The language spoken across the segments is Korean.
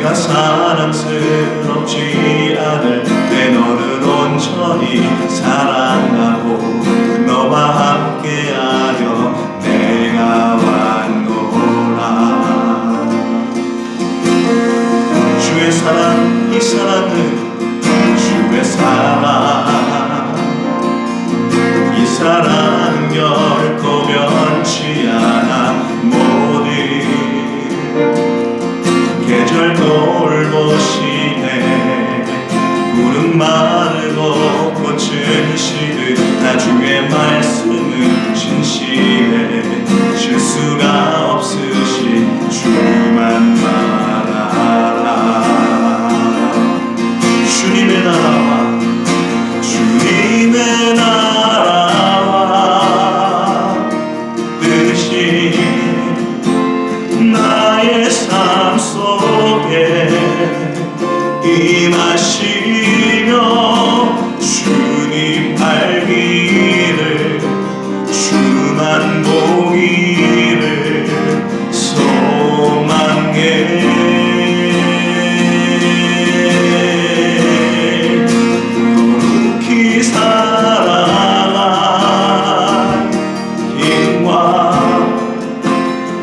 내가 사랑스럽지 않을 때 너는 온전히 사랑하고 너와 함께하려 내가 왔노라. 주의 사랑, 이 사랑은 주의 사랑, 이 사랑은 결코 변치 않아. 모든 계절 돌보시네. 구름 마르고 꽃은 시듯 나 주의 말씀은 진실해. 실수가 없으신 주만 바라라. 주님의 나라와 주님의 나라와 뜻이 나의 삶 속에 임하시며 주님 알기를 주만 보기를 소망해. 높이 사랑한 힘과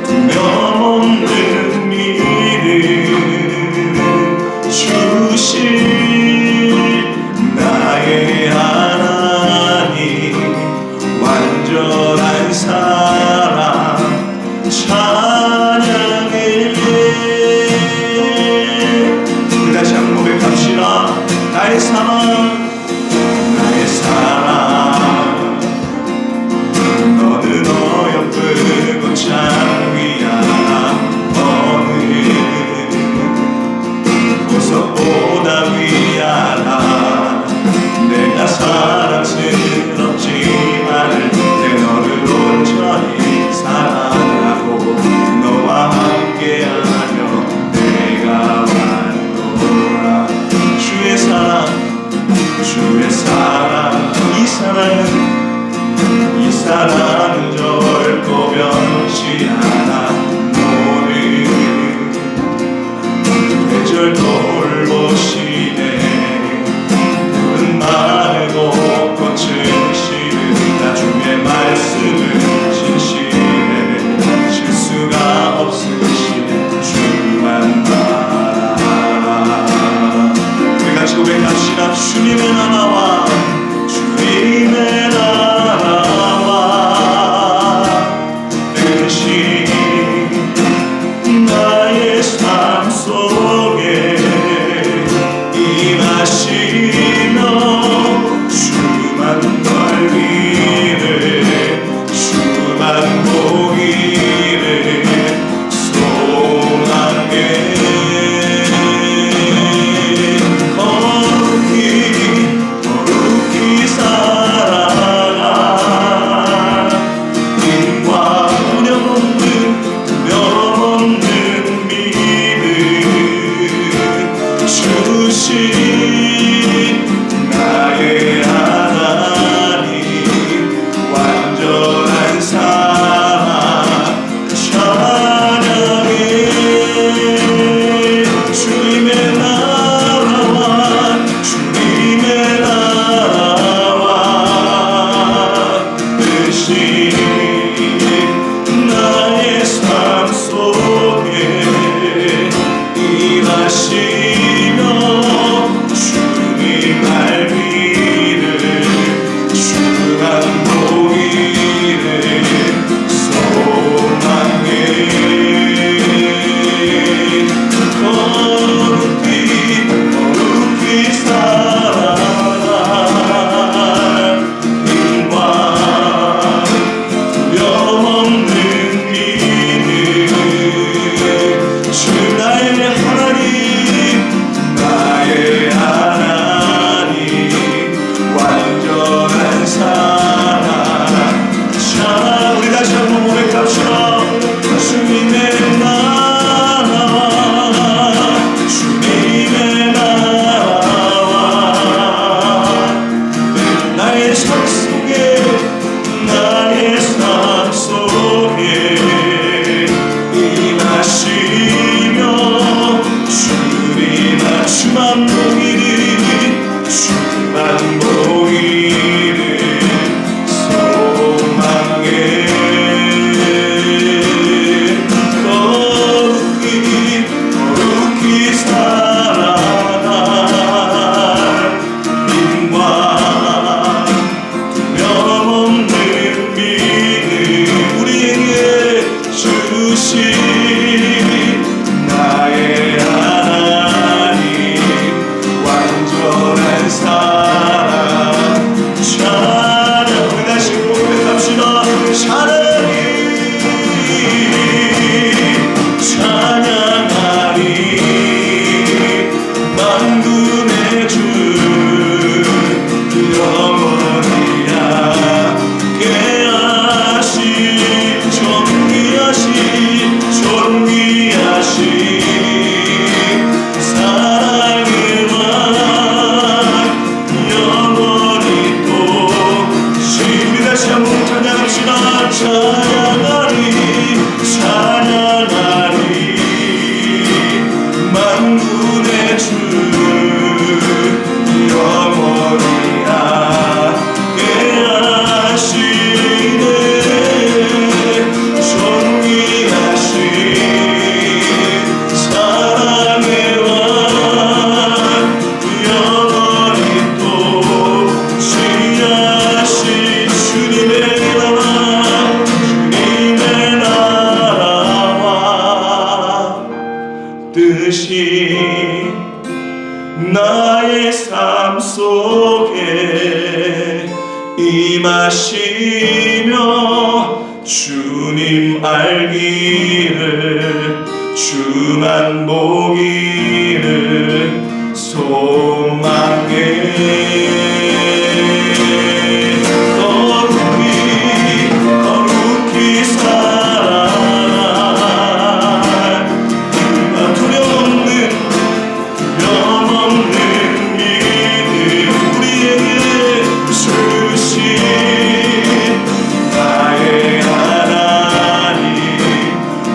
두려움없는 믿음 주신 나의 하나님, 완전한 사랑 찬양해. 우리 다시 한번 고백합시다. 나의 사랑, 나의 사랑, 너는 어여쁘고 참 귀한 어느 보석보다 귀하다. 내가 사랑스럽지 않을 때 너를 온전히 사랑하고 너와 함께하며 내가 왔노라. 주의 사랑, 주의 사랑, 이 사랑은 결코 변치 않아. 모든 계절 돌보시네. 구름 마르고 꽃은 시든 나 주의 말씀을 진실해. 실수가 없으신 주만 바라라. 우리 같이 고백합시다. 주님의 나라와 주님의 나라와 뜻이 나의 삶 속에 임하시며 주만 알기를 주만 보기를 소망해. 사랑의 왕 영원히 또 우리 다시 한번 찬양합시다. 찬양하리 찬양하리 만군의 주 영원히 함께 하시네. 존귀하신 사랑의 왕 영원히 또 지하신 주님의 나라 주님의 나라와 뜻이 나의 삶 속에 임하시며 주님 알기를 주만 보기를 소망해. 거룩히 살아라. 두려움없는 믿음 우리에게 주신 나의 하나님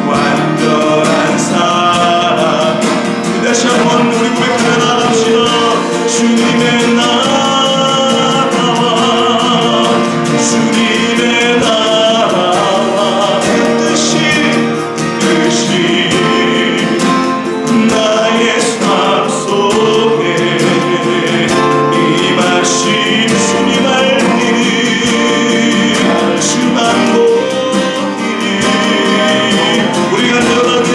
완전한 사랑. 다시 한번 우리 고백하며 나갑시다. 주님의 나라와 주님의 나라와 뜻이 나의 삶 속에 임하신 주님 알기를 주만 보기를 우리 간절하게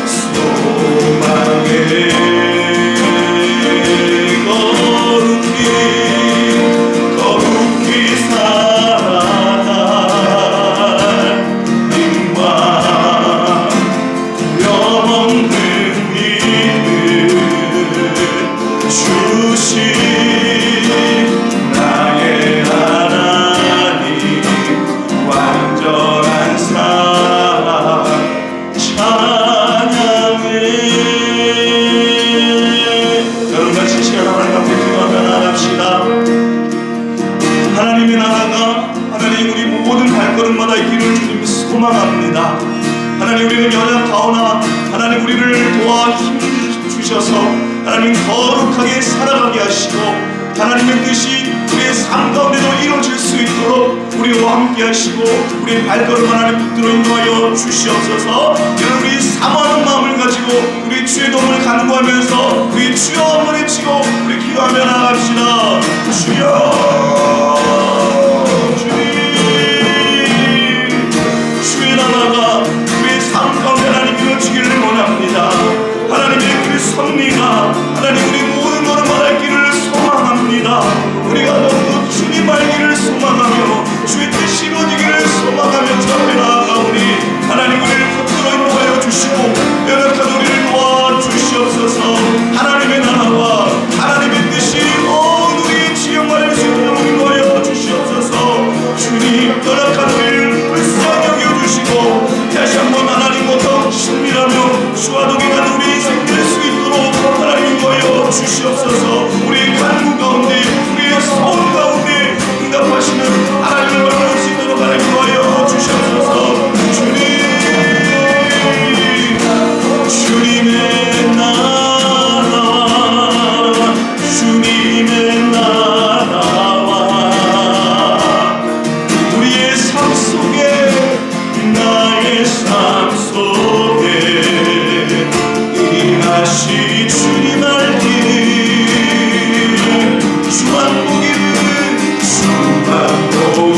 소망해. 거룩히 살아갈 님과 두려움없는 믿음 주신 나의 하나님 완전한 사랑 찬양해. 여러분 같이 시간 하나님 앞에 기도하며 나갑시다. 하나님의 나라가 하나님 우리 모든 발걸음마다 있기를 주님 소망합니다. 하나님 우리는 연약하오나 하나님 우리를 도와 힘을 주셔서 하나님 거룩하게 살아가게 하시고 하나님의 뜻이 우리의 삶 가운데도 이루어질 수 있도록 우리와 함께 하시고 우리의 발걸음 하나님 붙들어 인도하여 주시옵소서. 여러분 우리 사모하는 마음을 가지고 우리 주의 도움을 간구하면서 우리 주여 한번 외치고 우리 기도하며 나갑시다. 주여 주의 나라가 우리의 삶 가운데 하나님 이루어지기를 원합니다. 하나님의 그 섭리가 하나님 우리 모든 것을 말할 길을 소망합니다. 우리가 너무 주님 알기를 소망하며 주의 뜻이 이루어지기를 소망하며 저 앞에 나아가오니 하나님 우리를 붙들어 인도하여 주시고 연약한 우리를 도와주시옵소서. 하나님의 나라와 하나님의 뜻이 온 우리 지역만을 지도록 인도하여 주시옵소서. 주님 연약한 우리를 불쌍히 여겨주시고 다시 한번 하나님과 더 친밀하며 주와 동행하는 우리 인생 될 수 있도록 하나님 인도하여 주시옵소서. 우리의 간구 가운데 우리의 소원 가운데 응답하시는 하나님을 만날 수 있도록 하나님 인도하여 주시옵소서. 주님의 나라 주님의 나라와 우리의 삶 속에 나의 삶 속에 임하시 주님 알기를 주만 보기를 소망해.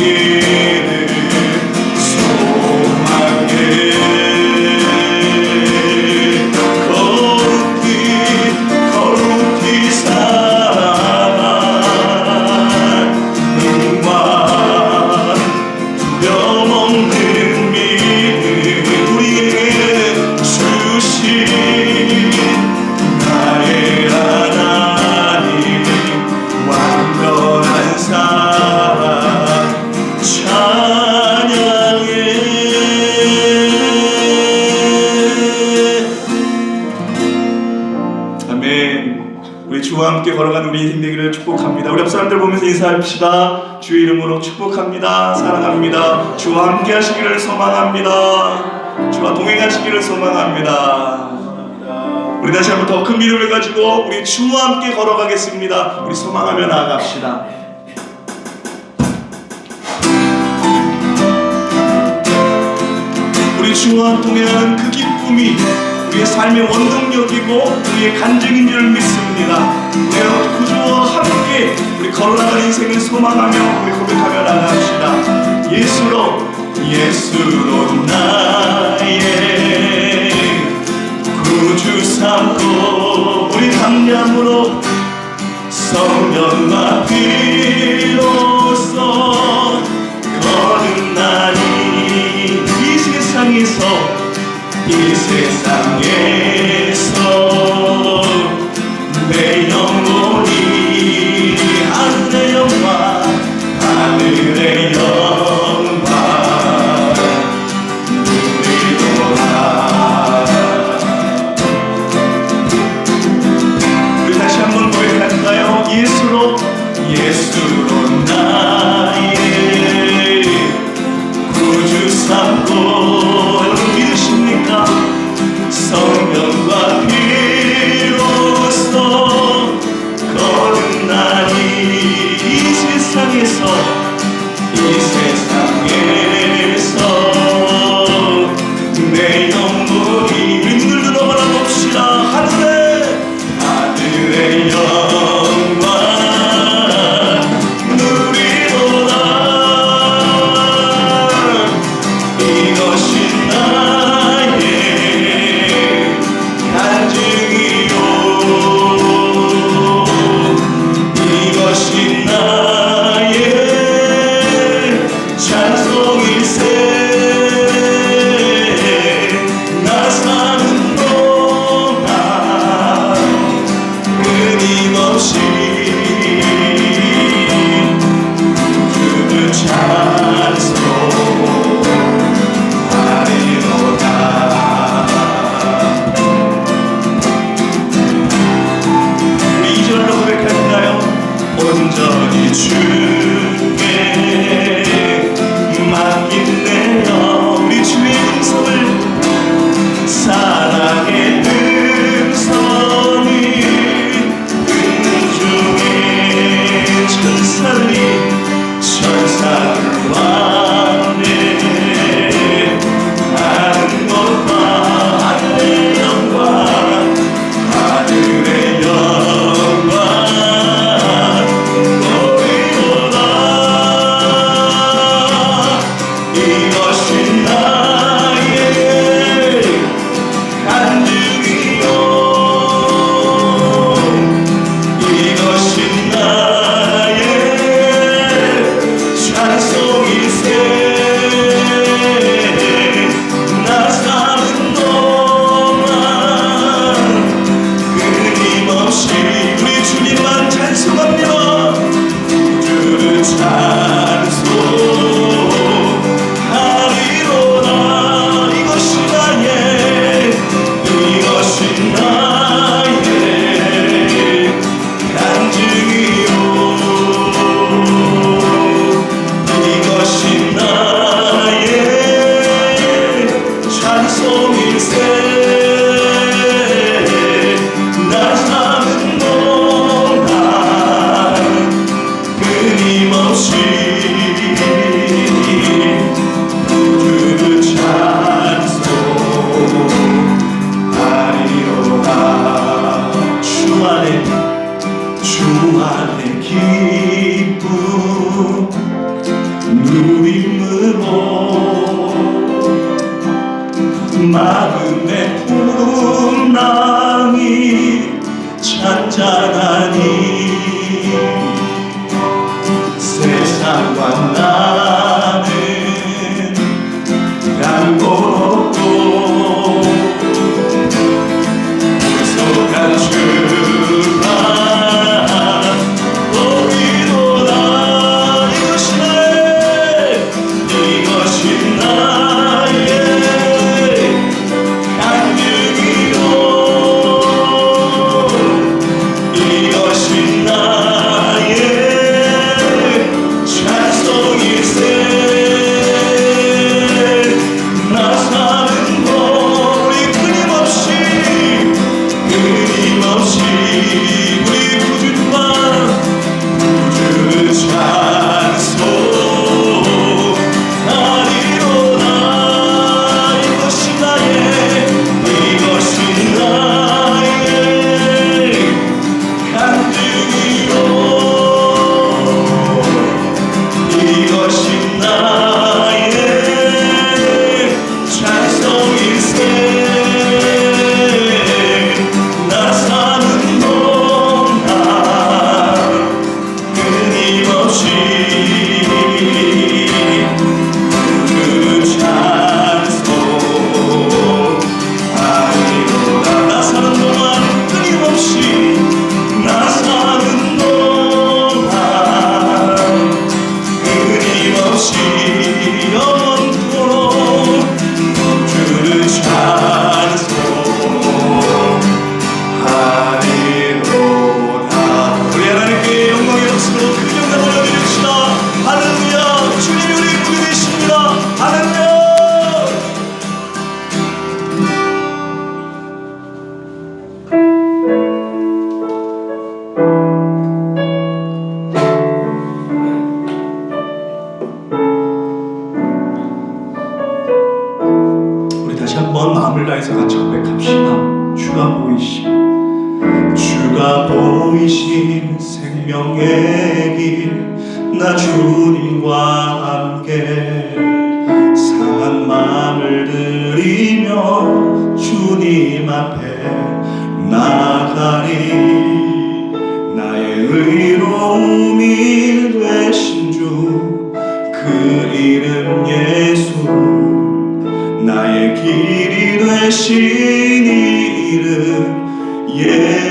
거룩히 살아갈 님과 두려움없는 믿음 우리에게 주신 우리 주와 함께 걸어가는 우리 인생 되기를 축복합니다. 우리 옆 사람들 보면서 인사합시다. 주의 이름으로 축복합니다. 사랑합니다. 주와 함께 하시기를 소망합니다. 주와 동행하시기를 소망합니다. 우리 다시 한번 더 큰 믿음을 가지고 우리 주와 함께 걸어가겠습니다. 우리 소망하며 나아갑시다. 우리 주와 동행하는 그 기쁨이 우리의 삶의 원동력이고 우리의 간증인 줄 믿습니다. 우리 구주와 함께 우리 걸어나가는 인생을 소망하며 우리 고백하며 나갑시다. 예수로 나의 구주 삼고 우리 담량으로 성령과 비로소 거듭나니 이 세상에서 내 영혼이 하늘의 영광 하늘의 영광 누리도다. 우리 다시 한번 고백할까요? 예수로 나의 구주 삼고 여러분 믿으십니까? 보이신 생명의 길 나 주님과 함께 상한 마음을 들이며 주님 앞에 나가리. 나의 의로움이 되신 주 그 이름 예수, 나의 길이 되신 이 이름 예수.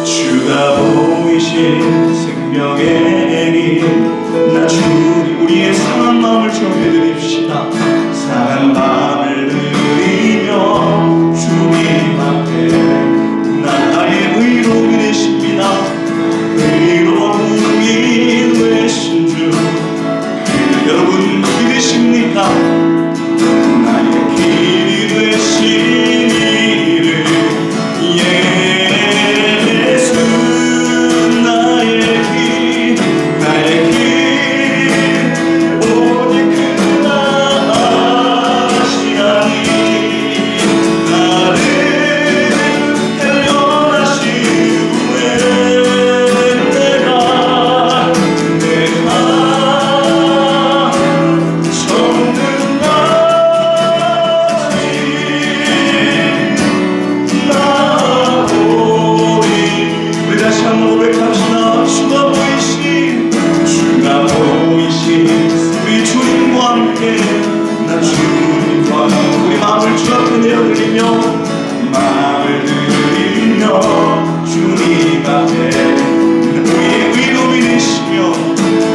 주가 보이신 생명의 길 나 주님. 우리의 상한 마음을 전해드립시다. 상한 마음을 드리며 주님 앞에 나의 의로움이 되십니다. 의로움이 되신 주 여러분 믿으십니까? 나의 길이 되신 이름 예수, 나의 길 오직 그가 아시나니. 나를 데려가신 후에 내가 정든 우리 다시 한번 고백합시다. 주가 보이신 우리 주님과 함께 나 주님과 우리 마음을 주 앞에 내어드리며 주님 앞에 우리의 의로움이 되시며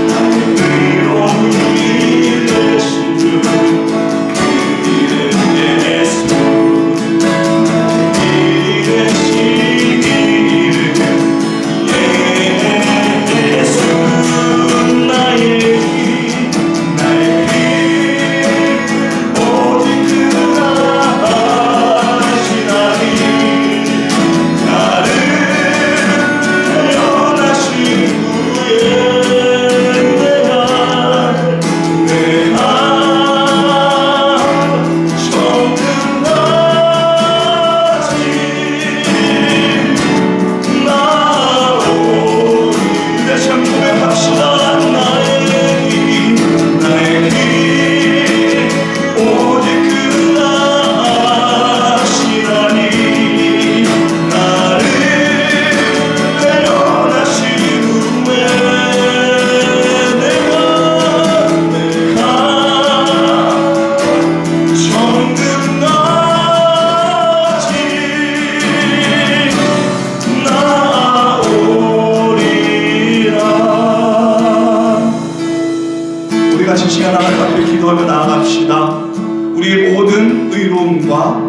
나의 의로움이 되신 주 그 이름 예수, 나의 길이 되신 이름 예수. 나의 길 오직 그가 아시나니. 나를 태어나신 후에 내가 정든 나오리. 다시 한번 고백합시다. 나의 길 오직 그가 아시나니. 나를 태어나신 후에 내가 정든 나오리라. 우리 같이 시간 하나님 앞에 기도하며 나아갑시다. 우리의 모든 의로움과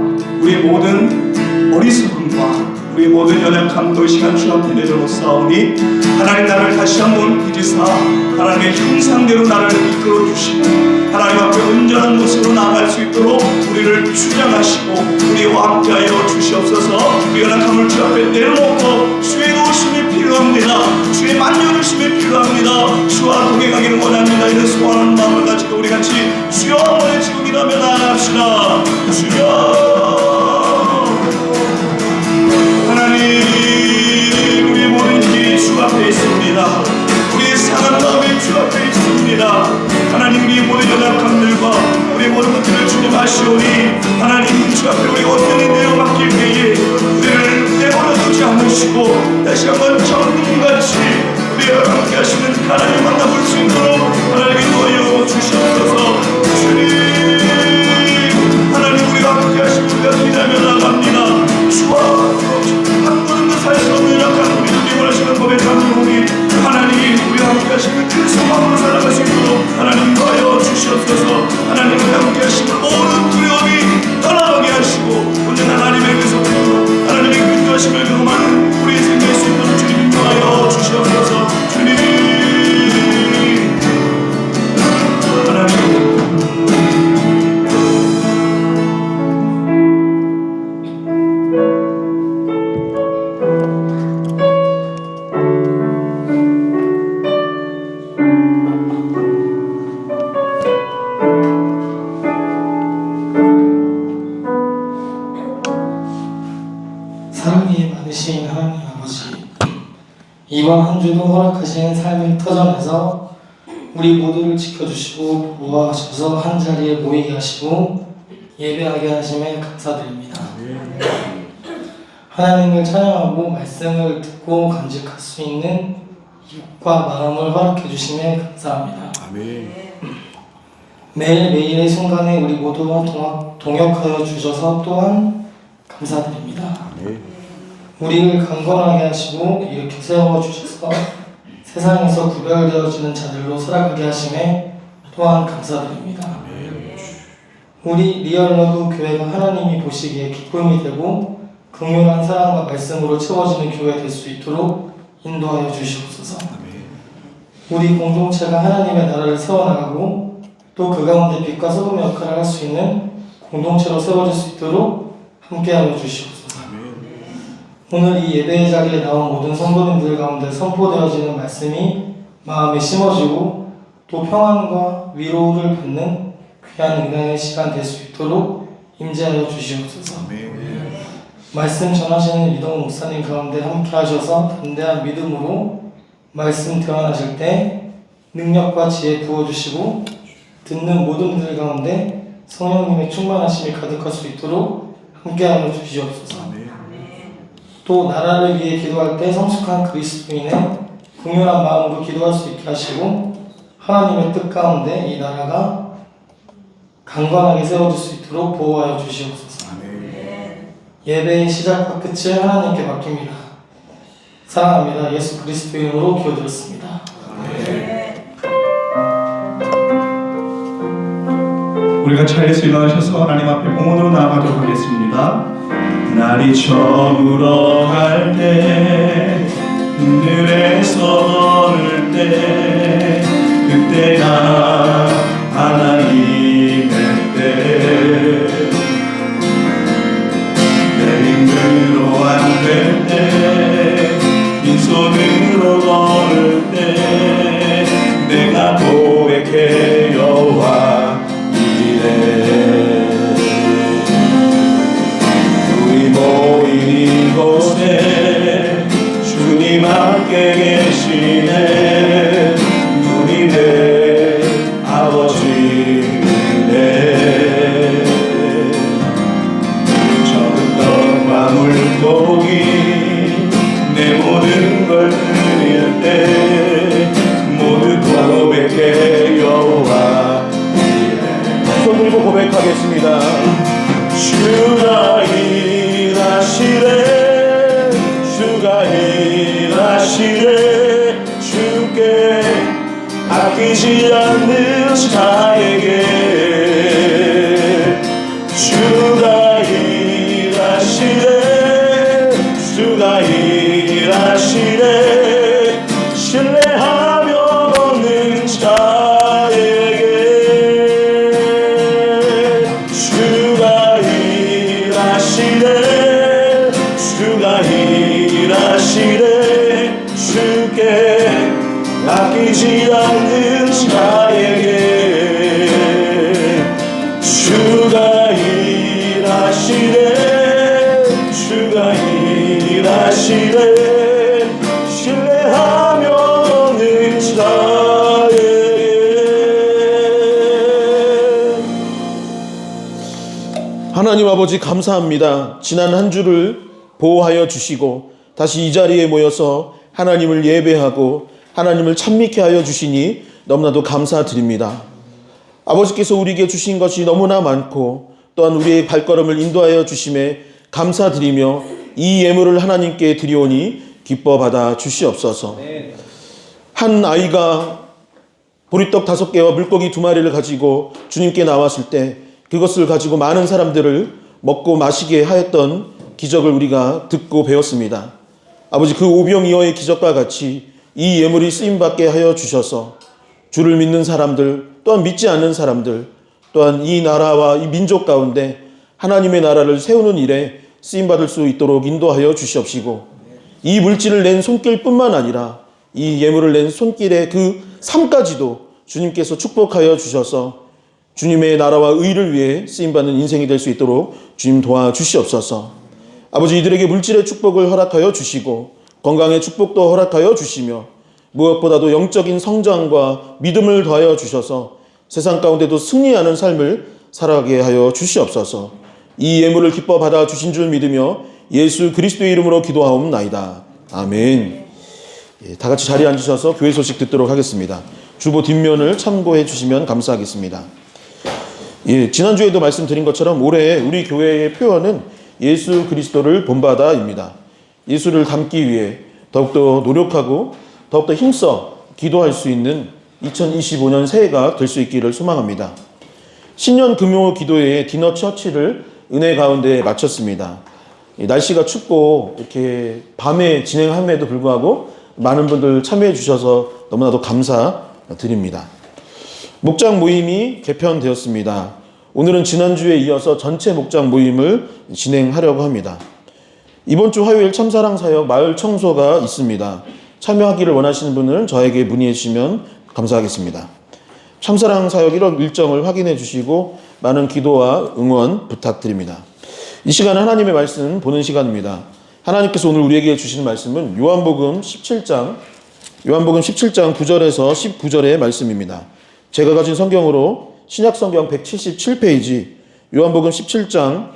우리의 모든 어리석음과 우리의 모든 연약함도 이 시간 주 앞에 내려놓사오니 하나님 나를 다시 한번 빚으사 하나님의 형상대로 나를 이끌어 주시고 하나님 앞에 온전한 모습으로 나아갈 수 있도록 우리를 주장하시고 우리와 함께하여 주시옵소서. 우리 연약함을 주 앞에 내려놓고 주의 도우심이 필요합니다. 주의 만져주심이 필요합니다. 주와 동행하기를 원합니다. 이런 소원하는 마음을 가지고 우리 같이 주여 한번 지금 기도하며 나아갑시다. 주여 하나님, 우리의 모든 길이 주 앞에 있습니다. 우리의 상한 마음이 주 앞에 있습니다. 하나님, 우리의 모든 연약함들과 우리의 모든 것들을 주님 아시오니 하나님 주 앞에 우리 온전히 내어맡길 때에 우리를 내버려 두지 않으시고 다시 한번 정금같이 우리와 함께 하시는 하나님 만나볼 수 있도록 하나님 인도하여 주시옵소서. 주님 하나님, 우리와 함께 하시고 우리가 기다며 나갑니다. 주와 한 걸음도 살 수 없는 약한 우리 주님을 하시는 고백하오니 하나님, 우리와 함께 하시는 그 소망으로 살아갈 수 있도록 하나님 인도하여 주시옵소서. 하나님, 우리와 함께 하시는 모든 두려움이 떠나가게 하시고 온전한 하나님의 그 소망으로 하나님의 근조하심을 경험하는 우리의 생명일 수 있도록 주님 인도하여 주시옵소서. 주님 하나님, 이번 한 주도 허락하신 삶의 터전에서 우리 모두를 지켜주시고 보호하셔서 한 자리에 모이게 하시고 예배하게 하심에 감사드립니다. 하나님을 찬양하고 말씀을 듣고 간직할 수 있는 입과 마음을 허락해 주심에 감사합니다. 매일매일의 순간에 우리 모두와 동역하여 주셔서 또한 감사드립니다. 우리를 강건하게 하시고 일으켜 세워주셔서 세상에서 구별되어지는 자들로 살아가게 하심에 또한 감사드립니다. 우리 리얼러브 교회가 하나님이 보시기에 기쁨이 되고 긍휼한 사랑과 말씀으로 채워지는 교회 될 수 있도록 인도하여 주시옵소서. 우리 공동체가 하나님의 나라를 세워나가고 또 그 가운데 빛과 소금의 역할을 할 수 있는 공동체로 세워질 수 있도록 함께하여 주시옵소서. 오늘 이 예배의 자리에 나온 모든 성도님들 가운데 선포되어지는 말씀이 마음에 심어지고 또 평안과 위로를 받는 귀한 은혜의 시간 될 수 있도록 임재하여 주시옵소서. 말씀 전하시는 이동훈 목사님 가운데 함께 하셔서 담대한 믿음으로 말씀 대언하실 때 능력과 지혜 부어주시고 듣는 모든 이들 가운데 성령님의 충만하심이 가득할 수 있도록 함께하여 주시옵소서. 또 나라를 위해 기도할 때 성숙한 그리스도인의 긍휼한 마음으로 기도할 수 있게 하시고 하나님의 뜻 가운데 이 나라가 강건하게 세워질 수 있도록 보호하여 주시옵소서. 예배의 시작과 끝을 하나님께 맡깁니다. 사랑합니다. 예수 그리스도 이름으로 기도드렸습니다. 우리가 차에서 일어나셔서 하나님 앞에 봉헌으로 나아가도록 하겠습니다. 날이 저물어 갈 때 하늘에서 걸을 때 그때가 하나님의 때 내 힘으로 안 될 때 빈손으로 걸을 때 내가 고백해 여호와 우리 모인 이곳에 주님 함께 계시네. 우리 내 아버지네. 적은 떡과 물고기 내 모든 걸 드릴 때 모두 고백해 여호와 손 들고 고백하겠습니다. 주가 일하시네. 주가 일하시네. 주께 아끼지 않는 자에게 주가 일하시네. 주가 일하시네. 신뢰하며 얻는 자에게 주가 일하시네. 주가 일하시네. 주께 아끼지 않는 자에게 주가 일하시네. 주가 일하시네. 신뢰하며 얻는 자에게. 하나님 아버지 감사합니다. 지난 한 주를 보호하여 주시고 다시 이 자리에 모여서 하나님을 예배하고 하나님을 찬미케 하여 주시니 너무나도 감사드립니다. 아버지께서 우리에게 주신 것이 너무나 많고 또한 우리의 발걸음을 인도하여 주심에 감사드리며 이 예물을 하나님께 드리오니 기뻐 받아 주시옵소서. 한 아이가 보리떡 5개와 물고기 2마리를 가지고 주님께 나왔을 때 그것을 가지고 많은 사람들을 먹고 마시게 하였던 기적을 우리가 듣고 배웠습니다. 아버지, 그 오병이어의 기적과 같이 이 예물이 쓰임받게 하여 주셔서 주를 믿는 사람들, 또한 믿지 않는 사람들, 또한 이 나라와 이 민족 가운데 하나님의 나라를 세우는 일에 쓰임받을 수 있도록 인도하여 주시옵시고, 이 물질을 낸 손길뿐만 아니라 이 예물을 낸 손길의 그 삶까지도 주님께서 축복하여 주셔서 주님의 나라와 의를 위해 쓰임받는 인생이 될 수 있도록 주님 도와주시옵소서. 아버지, 이들에게 물질의 축복을 허락하여 주시고 건강의 축복도 허락하여 주시며 무엇보다도 영적인 성장과 믿음을 더하여 주셔서 세상 가운데도 승리하는 삶을 살아가게 하여 주시옵소서. 이 예물을 기뻐 받아 주신 줄 믿으며 예수 그리스도의 이름으로 기도하옵나이다. 아멘. 다 같이 자리에 앉으셔서 교회 소식 듣도록 하겠습니다. 주보 뒷면을 참고해 주시면 감사하겠습니다. 지난주에도 말씀드린 것처럼 올해 우리 교회의 표어는 예수 그리스도를 본받아입니다. 예수를 닮기 위해 더욱더 노력하고 더욱더 힘써 기도할 수 있는 2025년 새해가 될 수 있기를 소망합니다. 신년 금요 기도회의 디너 처치를 은혜 가운데 마쳤습니다. 날씨가 춥고 이렇게 밤에 진행함에도 불구하고 많은 분들 참여해 주셔서 너무나도 감사드립니다. 목장 모임이 개편되었습니다. 오늘은 지난주에 이어서 전체 목장 모임을 진행하려고 합니다. 이번 주 화요일 참사랑 사역 마을 청소가 있습니다. 참여하기를 원하시는 분은 저에게 문의해 주시면 감사하겠습니다. 참사랑 사역 1월 일정을 확인해 주시고 많은 기도와 응원 부탁드립니다. 이 시간은 하나님의 말씀 보는 시간입니다. 하나님께서 오늘 우리에게 주시는 말씀은 요한복음 17장 9절에서 19절의 말씀입니다. 제가 가진 성경으로 신약성경 177페이지 요한복음 17장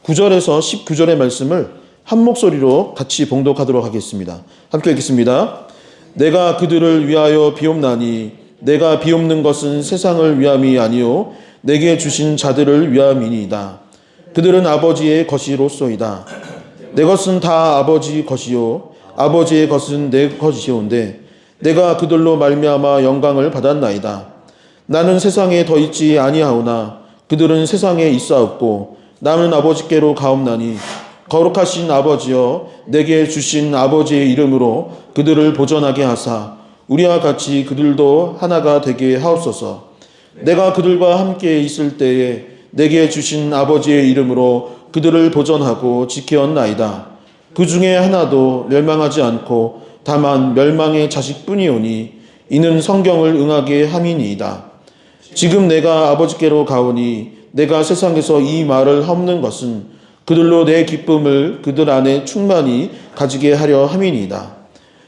9절에서 19절의 말씀을 한 목소리로 같이 봉독하도록 하겠습니다. 함께 읽겠습니다. 내가 그들을 위하여 비옵나니 내가 비옵는 것은 세상을 위함이 아니요 내게 주신 자들을 위함이니이다. 그들은 아버지의 것이로소이다. 내 것은 다 아버지 것이요 아버지의 것은 내 것이온데 내가 그들로 말미암아 영광을 받았나이다. 나는 세상에 더 있지 아니하오나 그들은 세상에 있사옵고 나는 아버지께로 가옵나니 거룩하신 아버지여 내게 주신 아버지의 이름으로 그들을 보전하게 하사 우리와 같이 그들도 하나가 되게 하옵소서. 내가 그들과 함께 있을 때에 내게 주신 아버지의 이름으로 그들을 보전하고 지켰나이다. 그 중에 하나도 멸망하지 않고 다만 멸망의 자식뿐이오니 이는 성경을 응하게 함이니이다. 지금 내가 아버지께로 가오니 내가 세상에서 이 말을 하옵는 것은 그들로 내 기쁨을 그들 안에 충만히 가지게 하려 함이니이다.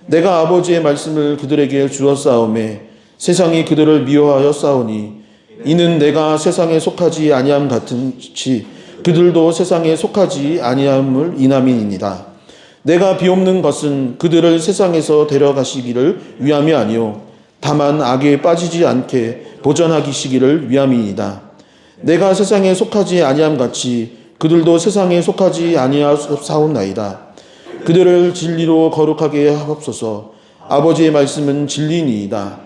내가 아버지의 말씀을 그들에게 주었사오매 세상이 그들을 미워하여 싸우니 이는 내가 세상에 속하지 아니함 같은지 그들도 세상에 속하지 아니함을 인함이니이다. 내가 비옵는 것은 그들을 세상에서 데려가시기를 위함이 아니요 다만 악에 빠지지 않게 보전하기시기를 위함이니이다. 내가 세상에 속하지 아니함 같이 그들도 세상에 속하지 아니하사옵나이다. 그들을 진리로 거룩하게 하옵소서. 아버지의 말씀은 진리니이다.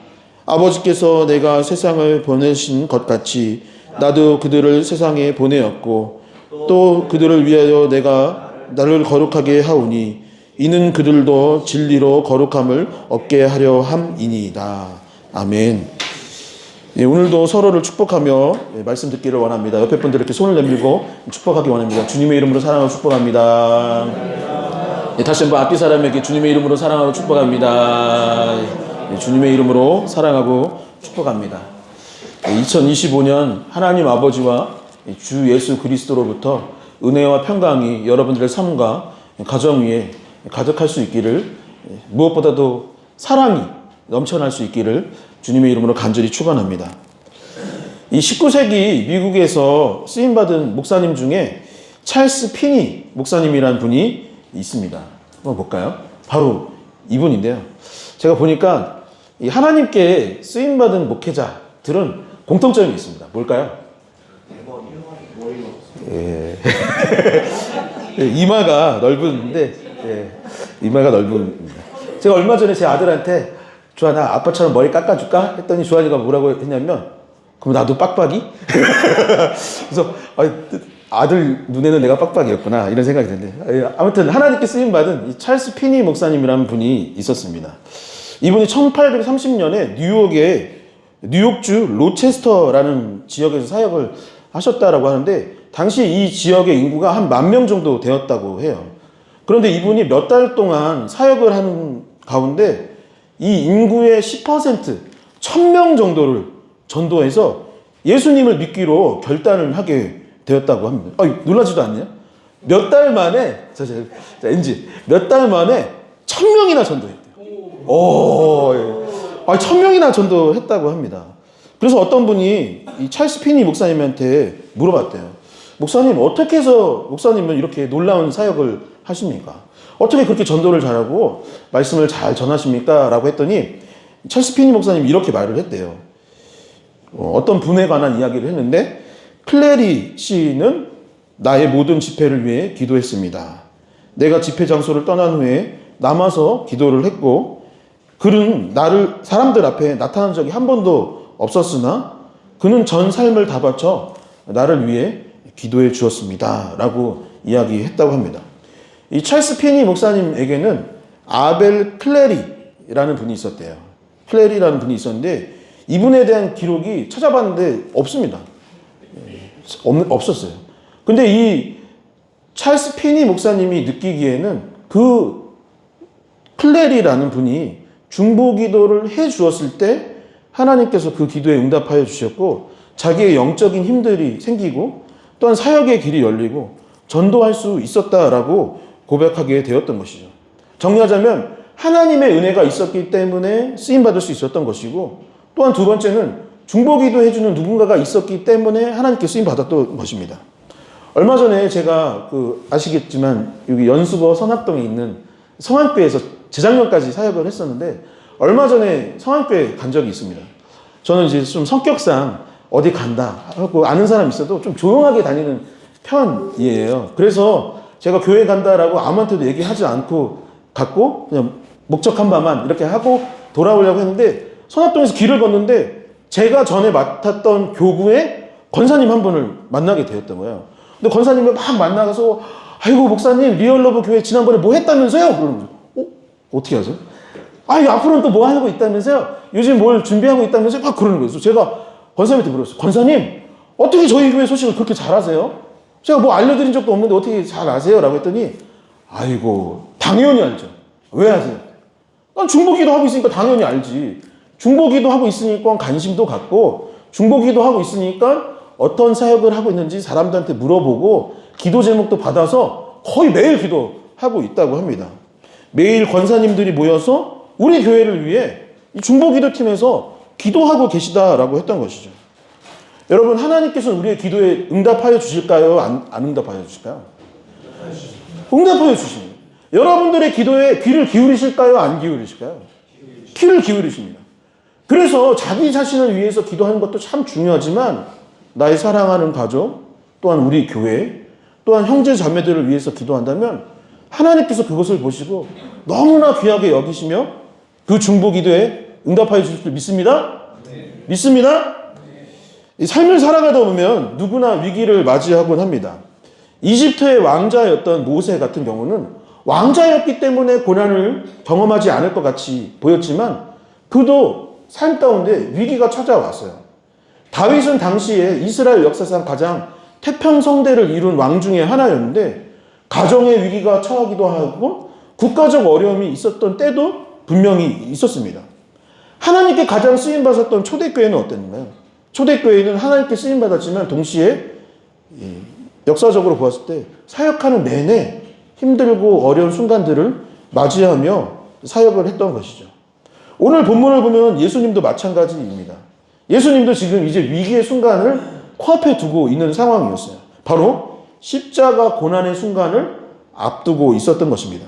아버지께서 내가 세상을 보내신 것 같이 나도 그들을 세상에 보내었고 또 그들을 위하여 내가 나를 거룩하게 하오니 이는 그들도 진리로 거룩함을 얻게 하려 함이니이다. 아멘. 오늘도 서로를 축복하며 말씀 듣기를 원합니다. 옆에 분들에게 손을 내밀고 축복하기 원합니다. 주님의 이름으로 사랑하고 축복합니다. 다시 한번 앞뒤 사람에게 주님의 이름으로 사랑하고 축복합니다. 주님의 이름으로 사랑하고 축복합니다. 2025년 하나님 아버지와 주 예수 그리스도로부터 은혜와 평강이 여러분들의 삶과 가정 위에 가득할 수 있기를, 무엇보다도 사랑이 넘쳐날 수 있기를 주님의 이름으로 간절히 축원합니다. 이 19세기 미국에서 쓰임받은 목사님 중에 찰스 피니 목사님이라는 분이 있습니다. 한번 볼까요? 바로 이분인데요. 제가 보니까 이 하나님께 쓰임받은 목회자들은 공통점이 있습니다. 뭘까요? 예. 이마가 넓은데, 이마가 넓은. 제가 얼마 전에 제 아들한테 주한아 아빠처럼 머리 깎아줄까? 했더니 주한이가 뭐라고 했냐면 그럼 나도 빡빡이? 그래서 아들 눈에는 내가 빡빡이였구나 이런 생각이 드는데, 아무튼 하나님께 쓰임받은 이 찰스 피니 목사님이라는 분이 있었습니다. 이분이 1830년에 뉴욕주 로체스터라는 지역에서 사역을 하셨다라고 하는데 당시 이 지역의 인구가 한 10,000명 정도 되었다고 해요. 그런데 이분이 몇 달 동안 사역을 하는 가운데 이 인구의 10%, 1,000명 정도를 전도해서 예수님을 믿기로 결단을 하게 되었다고 합니다. 놀라지도 않냐? 몇 달 만에, 자, 엔지, 몇 달 만에 1000명이나 전도했대요. 예. 1000명이나 전도했다고 합니다. 그래서 어떤 분이 이 찰스 피니 목사님한테 물어봤대요. 목사님, 어떻게 해서 목사님은 이렇게 놀라운 사역을 하십니까? 어떻게 그렇게 전도를 잘하고 말씀을 잘 전하십니까? 라고 했더니 찰스 피니 목사님이 이렇게 말을 했대요. 어떤 분에 관한 이야기를 했는데, 클레리 씨는 나의 모든 집회를 위해 기도했습니다. 내가 집회 장소를 떠난 후에 남아서 기도를 했고, 그는 나를 사람들 앞에 나타난 적이 한 번도 없었으나 그는 전 삶을 다 바쳐 나를 위해 기도해 주었습니다. 라고 이야기했다고 합니다. 이 찰스 피니 목사님에게는 아벨 클레리라는 분이 있었대요. 클레리라는 분이 있었는데 이분에 대한 기록이 찾아봤는데 없습니다. 없었어요. 근데 이 찰스 피니 목사님이 느끼기에는 그 클레리라는 분이 중보 기도를 해 주었을 때 하나님께서 그 기도에 응답하여 주셨고, 자기의 영적인 힘들이 생기고 또한 사역의 길이 열리고 전도할 수 있었다라고 고백하게 되었던 것이죠. 정리하자면 하나님의 은혜가 있었기 때문에 쓰임받을 수 있었던 것이고, 또한 두 번째는 중보기도 해주는 누군가가 있었기 때문에 하나님께 쓰임받았던 것입니다. 얼마 전에 제가 아시겠지만 여기 연수거 선악동에 있는 성안교회에서 재작년까지 사역을 했었는데, 얼마 전에 성안교회 간 적이 있습니다. 저는 이제 좀 성격상 어디 간다 하고 아는 사람 있어도 좀 조용하게 다니는 편이에요. 그래서 제가 교회 간다라고 아무한테도 얘기하지 않고 갔고, 그냥 목적한 바만 이렇게 하고 돌아오려고 했는데, 선악동에서 길을 걷는데 제가 전에 맡았던 교구에 권사님 한 분을 만나게 되었던 거예요. 근데 권사님을 막 만나서, 아이고 목사님 리얼러브 교회 지난번에 뭐 했다면서요? 그러는 거죠. 어떻게 하세요? 앞으로는 또 뭐 하고 있다면서요? 요즘 뭘 준비하고 있다면서요? 막 그러는 거예요. 그래서 제가 권사님한테 물었어요. 권사님, 어떻게 저희 교회 소식을 그렇게 잘 아세요? 제가 뭐 알려드린 적도 없는데 어떻게 잘 아세요? 라고 했더니, 아이고 당연히 알죠. 왜 아세요? 난 중보기도 하고 있으니까 당연히 알지. 중보기도 하고 있으니까 관심도 갖고, 중보기도 하고 있으니까 어떤 사역을 하고 있는지 사람들한테 물어보고 기도 제목도 받아서 거의 매일 기도하고 있다고 합니다. 매일 권사님들이 모여서 우리 교회를 위해 이 중보기도팀에서 기도하고 계시다라고 했던 것이죠. 여러분, 하나님께서는 우리의 기도에 응답하여 주실까요? 안 응답하여 주실까요? 응답하여 주십니다. 여러분들의 기도에 귀를 기울이실까요? 안 기울이실까요? 귀를 기울이십니다. 그래서 자기 자신을 위해서 기도하는 것도 참 중요하지만, 나의 사랑하는 가족, 또한 우리 교회, 또한 형제 자매들을 위해서 기도한다면 하나님께서 그것을 보시고 너무나 귀하게 여기시며 그 중보 기도에 응답하여 주실 줄 믿습니다. 네. 믿습니다. 이 삶을 살아가다 보면 누구나 위기를 맞이하곤 합니다. 이집트의 왕자였던 모세 같은 경우는 왕자였기 때문에 고난을 경험하지 않을 것 같이 보였지만 그도 삶 가운데 위기가 찾아왔어요. 다윗은 당시에 이스라엘 역사상 가장 태평성대를 이룬 왕 중에 하나였는데, 가정의 위기가 처하기도 하고 국가적 어려움이 있었던 때도 분명히 있었습니다. 하나님께 가장 쓰임받았던 초대교회는 어땠나요? 초대교회는 하나님께 쓰임받았지만 동시에 역사적으로 보았을 때 사역하는 내내 힘들고 어려운 순간들을 맞이하며 사역을 했던 것이죠. 오늘 본문을 보면 예수님도 마찬가지입니다. 예수님도 지금 이제 위기의 순간을 코앞에 두고 있는 상황이었어요. 바로 십자가 고난의 순간을 앞두고 있었던 것입니다.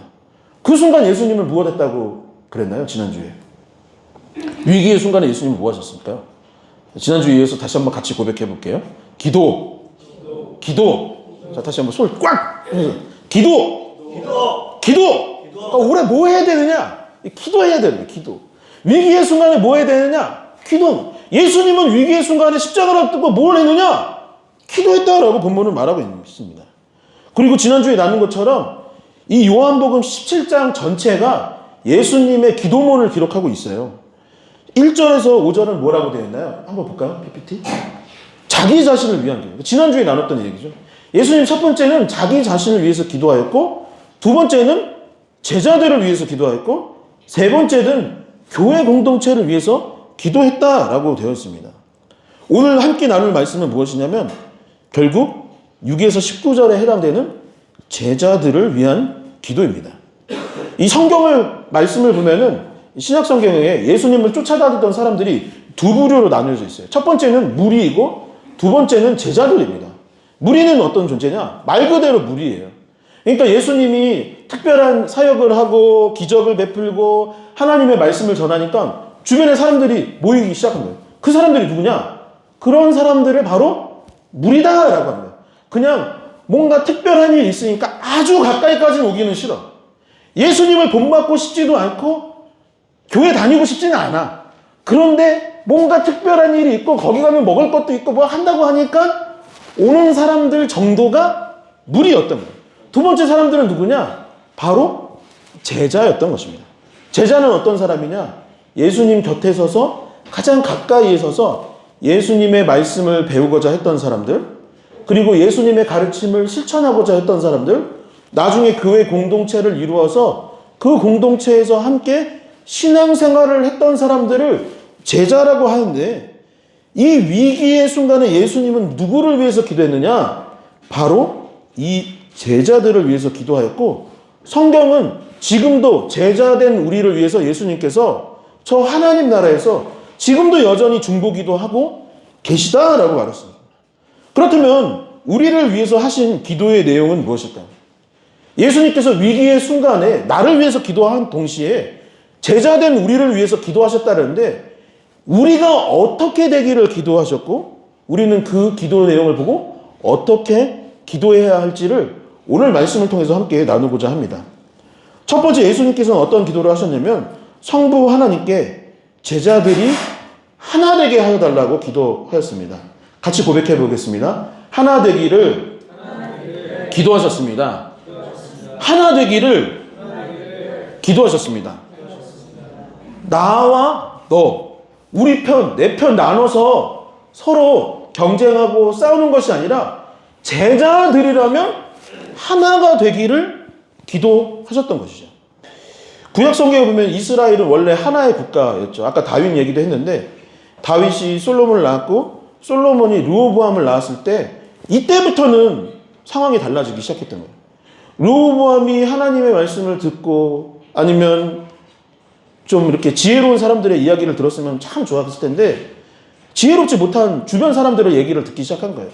그 순간 예수님은 무엇 했다고 그랬나요? 지난주에. 위기의 순간에 예수님은 뭐 하셨습니까? 지난주에 이어서 다시 한번 같이 고백해 볼게요. 기도. 자, 다시 한번 손을 꽉! 기도! 그러니까 올해 뭐 해야 되느냐? 기도해야 되는 거예요. 기도. 위기의 순간에 뭐 해야 되느냐? 기도. 예수님은 위기의 순간에 십자가를 앞두고 뭘 했느냐? 기도했다라고 본문은 말하고 있습니다. 그리고 지난주에 나눈 것처럼 이 요한복음 17장 전체가 예수님의 기도문을 기록하고 있어요. 1절에서 5절은 뭐라고 되어 있나요? 한번 볼까요? PPT. 자기 자신을 위한 기도. 지난주에 나눴던 얘기죠. 예수님 첫 번째는 자기 자신을 위해서 기도하였고, 두 번째는 제자들을 위해서 기도하였고, 세 번째는 교회 공동체를 위해서 기도했다라고 되어 있습니다. 오늘 함께 나눌 말씀은 무엇이냐면 결국 6에서 19절에 해당되는 제자들을 위한 기도입니다. 이 성경을 말씀을 보면은 신약 성경에 예수님을 쫓아다니던 사람들이 두 부류로 나뉘어져 있어요. 첫 번째는 무리이고 두 번째는 제자들입니다. 무리는 어떤 존재냐? 말 그대로 무리예요. 그러니까 예수님이 특별한 사역을 하고 기적을 베풀고 하나님의 말씀을 전하니까 주변에 사람들이 모이기 시작한 거예요. 그 사람들이 누구냐? 그런 사람들을 바로 무리다라고 합니다. 그냥 뭔가 특별한 일이 있으니까 아주 가까이까지 오기는 싫어. 예수님을 본받고 싶지도 않고 교회 다니고 싶지는 않아. 그런데 뭔가 특별한 일이 있고 거기 가면 먹을 것도 있고 뭐 한다고 하니까 오는 사람들 정도가 무리였던 거예요. 두 번째 사람들은 누구냐? 바로 제자였던 것입니다. 제자는 어떤 사람이냐? 예수님 곁에 서서 가장 가까이에 서서 예수님의 말씀을 배우고자 했던 사람들, 그리고 예수님의 가르침을 실천하고자 했던 사람들, 나중에 교회 공동체를 이루어서 그 공동체에서 함께 신앙생활을 했던 사람들을 제자라고 하는데, 이 위기의 순간에 예수님은 누구를 위해서 기도했느냐? 바로 이 제자들을 위해서 기도하였고, 성경은 지금도 제자된 우리를 위해서 예수님께서 저 하나님 나라에서 지금도 여전히 중보기도 하고 계시다라고 말했습니다. 그렇다면 우리를 위해서 하신 기도의 내용은 무엇일까요? 예수님께서 위기의 순간에 나를 위해서 기도한 동시에 제자된 우리를 위해서 기도하셨다는데, 우리가 어떻게 되기를 기도하셨고 우리는 그 기도 내용을 보고 어떻게 기도해야 할지를 오늘 말씀을 통해서 함께 나누고자 합니다. 첫 번째, 예수님께서는 어떤 기도를 하셨냐면 성부 하나님께 제자들이 하나 되게 하여달라고 기도하였습니다. 같이 고백해 보겠습니다. 하나 되기를 기도하셨습니다. 하나 되기를 기도하셨습니다. 나와 너, 우리 편, 내 편 나눠서 서로 경쟁하고 싸우는 것이 아니라 제자들이라면 하나가 되기를 기도하셨던 것이죠. 구약 성경에 보면 이스라엘은 원래 하나의 국가였죠. 아까 다윗 얘기도 했는데, 다윗이 솔로몬을 낳았고 솔로몬이 르호보암을 낳았을 때 이때부터는 상황이 달라지기 시작했던 거예요. 르호보암이 하나님의 말씀을 듣고 아니면 좀 이렇게 지혜로운 사람들의 이야기를 들었으면 참 좋았을 텐데, 지혜롭지 못한 주변 사람들의 얘기를 듣기 시작한 거예요.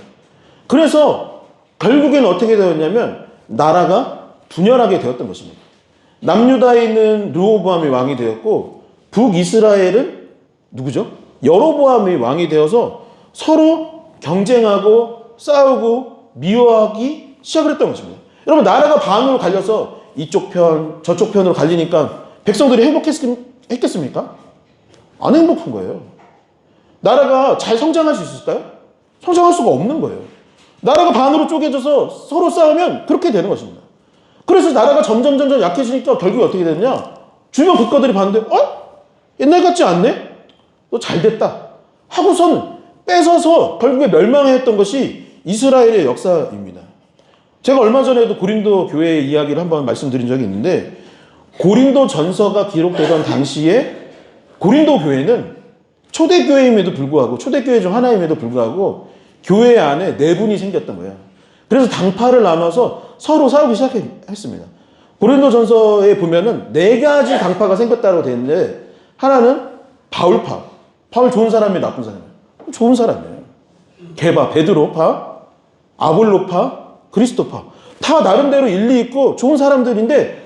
그래서 결국에는 어떻게 되었냐면 나라가 분열하게 되었던 것입니다. 남유다에 있는 르호보암이 왕이 되었고 북이스라엘은 누구죠? 여로보암이 왕이 되어서 서로 경쟁하고 싸우고 미워하기 시작을 했던 것입니다. 여러분, 나라가 반으로 갈려서 이쪽 편 저쪽 편으로 갈리니까 백성들이 행복했겠습니까? 안 행복한 거예요. 나라가 잘 성장할 수 있을까요? 성장할 수가 없는 거예요. 나라가 반으로 쪼개져서 서로 싸우면 그렇게 되는 것입니다. 그래서 나라가 점점 약해지니까 결국에 어떻게 됐냐? 주변 국가들이 봤는데 옛날 같지 않네? 너 잘됐다 하고서는 뺏어서 결국에 멸망했던 것이 이스라엘의 역사입니다. 제가 얼마 전에도 고린도 교회 이야기를 한번 말씀드린 적이 있는데, 고린도 전서가 기록되던 당시에 고린도 교회는 초대교회임에도 불구하고, 초대교회 중 하나임에도 불구하고 교회 안에 내분이 생겼던 거예요. 그래서 당파를 나눠서 서로 싸우기 시작했습니다. 고린도 전서에 보면은 4가지 당파가 생겼다고 되어 있는데, 하나는 바울파. 바울 좋은 사람이에요, 나쁜 사람이에요? 좋은 사람이에요. 게바, 베드로파, 아볼로파, 그리스도파. 다 나름대로 일리 있고 좋은 사람들인데,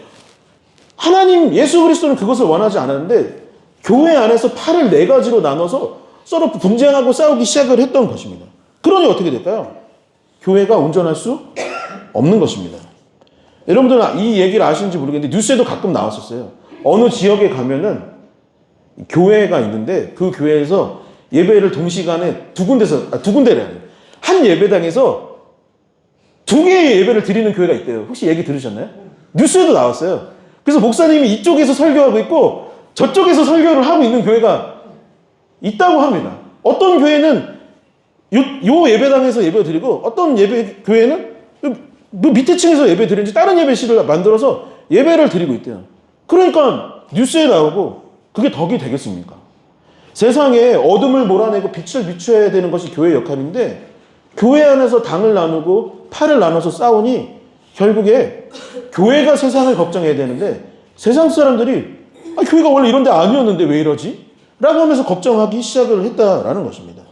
하나님 예수 그리스도는 그것을 원하지 않았는데 교회 안에서 파를 4가지로 나눠서 서로 분쟁하고 싸우기 시작을 했던 것입니다. 그러니 어떻게 될까요? 교회가 온전할 수 없는 것입니다. 여러분들 이 얘기를 아시는지 모르겠는데 뉴스에도 가끔 나왔었어요. 어느 지역에 가면은 교회가 있는데 그 교회에서 예배를 동시간에 두 군데래요. 한 예배당에서 2개의 예배를 드리는 교회가 있대요. 혹시 얘기 들으셨나요? 뉴스에도 나왔어요. 그래서 목사님이 이쪽에서 설교하고 있고 저쪽에서 설교를 하고 있는 교회가 있다고 합니다. 어떤 교회는 요 예배당에서 예배 드리고, 어떤 교회는 밑에 층에서 예배 드리는지 다른 예배실을 만들어서 예배를 드리고 있대요. 그러니까 뉴스에 나오고 그게 덕이 되겠습니까? 세상에 어둠을 몰아내고 빛을 비춰야 되는 것이 교회의 역할인데, 교회 안에서 당을 나누고 팔을 나눠서 싸우니 결국에 교회가 세상을 걱정해야 되는데 세상 사람들이 교회가 원래 이런 데 아니었는데 왜 이러지? 라고 하면서 걱정하기 시작을 했다라는 것입니다.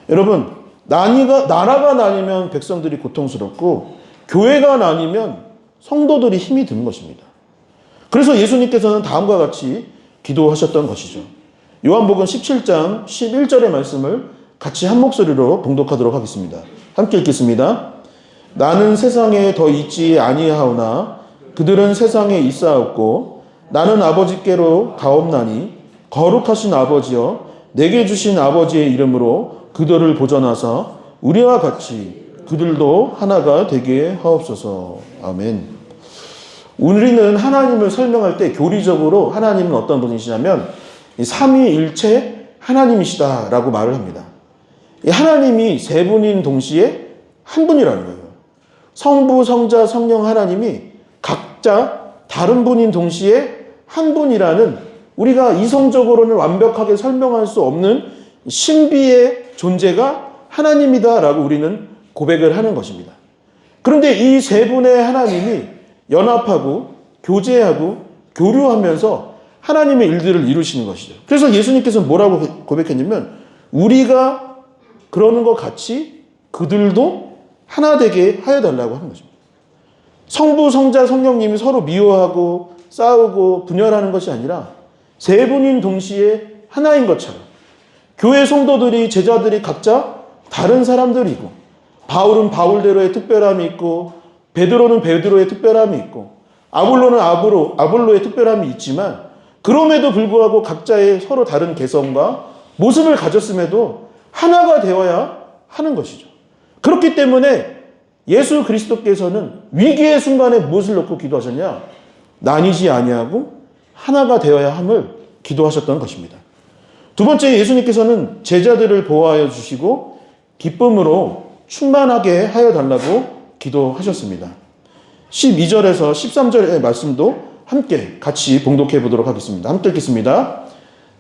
여러분, 나라가 나뉘면 백성들이 고통스럽고 교회가 나뉘면 성도들이 힘이 드는 것입니다. 그래서 예수님께서는 다음과 같이 기도하셨던 것이죠. 요한복음 17장 11절의 말씀을 같이 한 목소리로 봉독하도록 하겠습니다. 함께 읽겠습니다. 나는 세상에 더 있지 아니하오나 그들은 세상에 있사옵고 나는 아버지께로 가옵나니 거룩하신 아버지여 내게 주신 아버지의 이름으로 그들을 보존하사 우리와 같이 그들도 하나가 되게 하옵소서. 아멘. 우리는 하나님을 설명할 때 교리적으로 하나님은 어떤 분이시냐면 삼위일체 하나님이시다라고 말을 합니다. 하나님이 세 분인 동시에 한 분이라는 거예요. 성부, 성자, 성령 하나님이 각자 다른 분인 동시에 한 분이라는 우리가 이성적으로는 완벽하게 설명할 수 없는 신비의 존재가 하나님이다라고 우리는 고백을 하는 것입니다. 그런데 이 세 분의 하나님이 연합하고 교제하고 교류하면서 하나님의 일들을 이루시는 것이죠. 그래서 예수님께서는 뭐라고 고백했냐면 우리가 그러는 것 같이 그들도 하나 되게 하여 달라고 하는 것입니다. 성부, 성자, 성령님이 서로 미워하고 싸우고 분열하는 것이 아니라 세 분인 동시에 하나인 것처럼 교회 성도들이 제자들이 각자 다른 사람들이고 바울은 바울대로의 특별함이 있고 베드로는 베드로의 특별함이 있고 아볼로는 아볼로의 특별함이 있지만 그럼에도 불구하고 각자의 서로 다른 개성과 모습을 가졌음에도 하나가 되어야 하는 것이죠. 그렇기 때문에 예수 그리스도께서는 위기의 순간에 무엇을 놓고 기도하셨냐? 나뉘지 아니하고 하나가 되어야 함을 기도하셨던 것입니다. 두 번째, 예수님께서는 제자들을 보호하여 주시고 기쁨으로 충만하게 하여 달라고 기도하셨습니다. 12절에서 13절의 말씀도 함께 같이 봉독해 보도록 하겠습니다. 함께 읽겠습니다.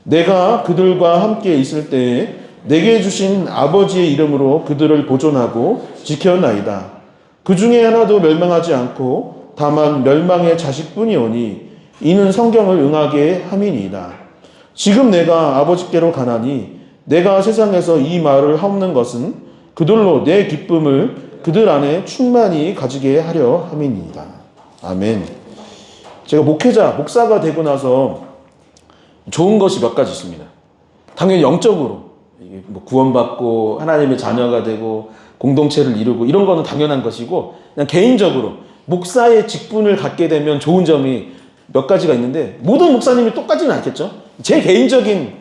내가 그들과 함께 있을 때에 내게 주신 아버지의 이름으로 그들을 보존하고 지켜나이다. 그 중에 하나도 멸망하지 않고 다만 멸망의 자식뿐이오니 이는 성경을 응하게 함이니이다. 지금 내가 아버지께로 가나니 내가 세상에서 이 말을 하옵는 것은 그들로 내 기쁨을 그들 안에 충만히 가지게 하려 함이니이다. 아멘. 제가 목사가 되고 나서 좋은 것이 몇 가지 있습니다. 당연히 영적으로 구원받고 하나님의 자녀가 되고 공동체를 이루고 이런 거는 당연한 것이고 그냥 개인적으로 목사의 직분을 갖게 되면 좋은 점이 몇 가지가 있는데 모든 목사님이 똑같지는 않겠죠. 제 개인적인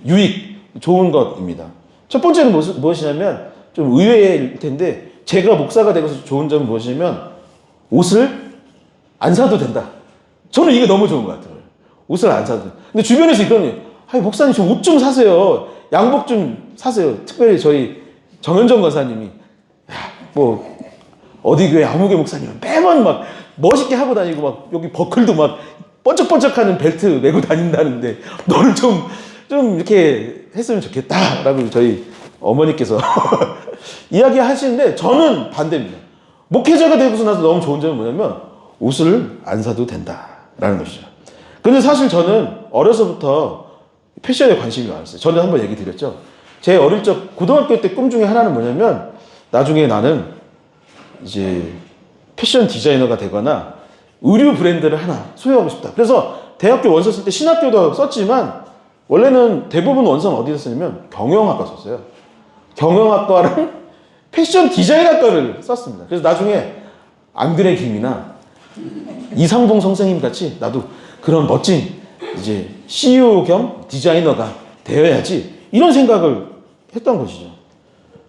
유익, 좋은 것입니다. 첫 번째는 무엇이냐면 좀 의외일 텐데 제가 목사가 되고서 좋은 점은 무엇이냐면 옷을 안 사도 된다. 저는 이게 너무 좋은 것 같아요. 옷을 안 사도 된다. 근데 주변에서 이러니 목사님 좀 옷 좀 사세요. 양복 좀 사세요. 특별히 저희 정현정 권사님이 어디 교회 아무개 목사님은 매번 막 멋있게 하고 다니고 막 여기 버클도 막 번쩍번쩍하는 벨트 메고 다닌다는데 너는 좀 이렇게 했으면 좋겠다라고 저희 어머니께서 이야기 하시는데 저는 반대입니다. 목회자가 되고서 나서 너무 좋은 점은 뭐냐면 옷을 안 사도 된다라는 것이죠. 근데 사실 저는 어려서부터 패션에 관심이 많았어요. 저는 한번 얘기 드렸죠. 제 어릴 적 고등학교 때 꿈 중에 하나는 뭐냐면 나중에 나는 이제 패션 디자이너가 되거나 의류 브랜드를 하나 소유하고 싶다. 그래서 대학교 원서 쓸 때 신학교도 썼지만 원래는 대부분 원서는 어디서 쓰냐면 경영학과 썼어요. 경영학과랑 패션 디자인학과를 썼습니다. 그래서 나중에 앙드레 김이나 이상봉 선생님 같이 나도 그런 멋진 이제 CEO 겸 디자이너가 되어야지 이런 생각을 했던 것이죠.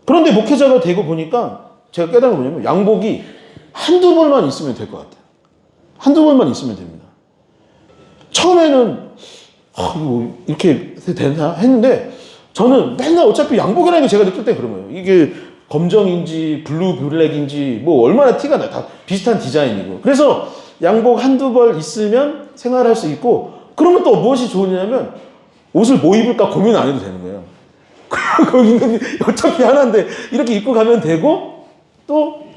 그런데 목회자가 되고 보니까 제가 깨달은 게 뭐냐면 양복이 한두 벌만 있으면 될 것 같아요. 한두 벌만 있으면 됩니다. 처음에는 이거 이렇게 되나 했는데 저는 맨날 어차피 양복이라는 게 제가 느낄 때 그런 거예요. 이게 검정인지 블루 블랙인지 뭐 얼마나 티가 나. 다 비슷한 디자인이고. 그래서 양복 한두 벌 있으면 생활할 수 있고 그러면 또 무엇이 좋으냐면 옷을 뭐 입을까 고민 안 해도 되는 거예요. 거기는 어차피 하나인데 이렇게 입고 가면 되고 또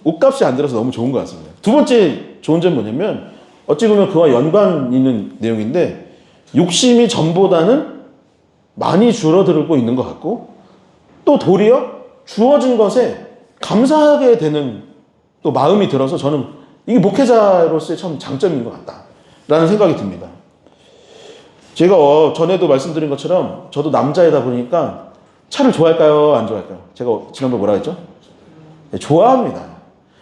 옷값이 안 들어서 너무 좋은 것 같습니다. 두 번째 좋은 점이 뭐냐면 어찌 보면 그와 연관 있는 내용인데 욕심이 전보다는 많이 줄어들고 있는 것 같고 또 도리어 주어진 것에 감사하게 되는 또 마음이 들어서 저는 이게 목회자로서의 참 장점인 것 같다라는 생각이 듭니다. 제가 전에도 말씀드린 것처럼 저도 남자이다 보니까 차를 좋아할까요? 안 좋아할까요? 제가 지난번에 뭐라 했죠? 네, 좋아합니다.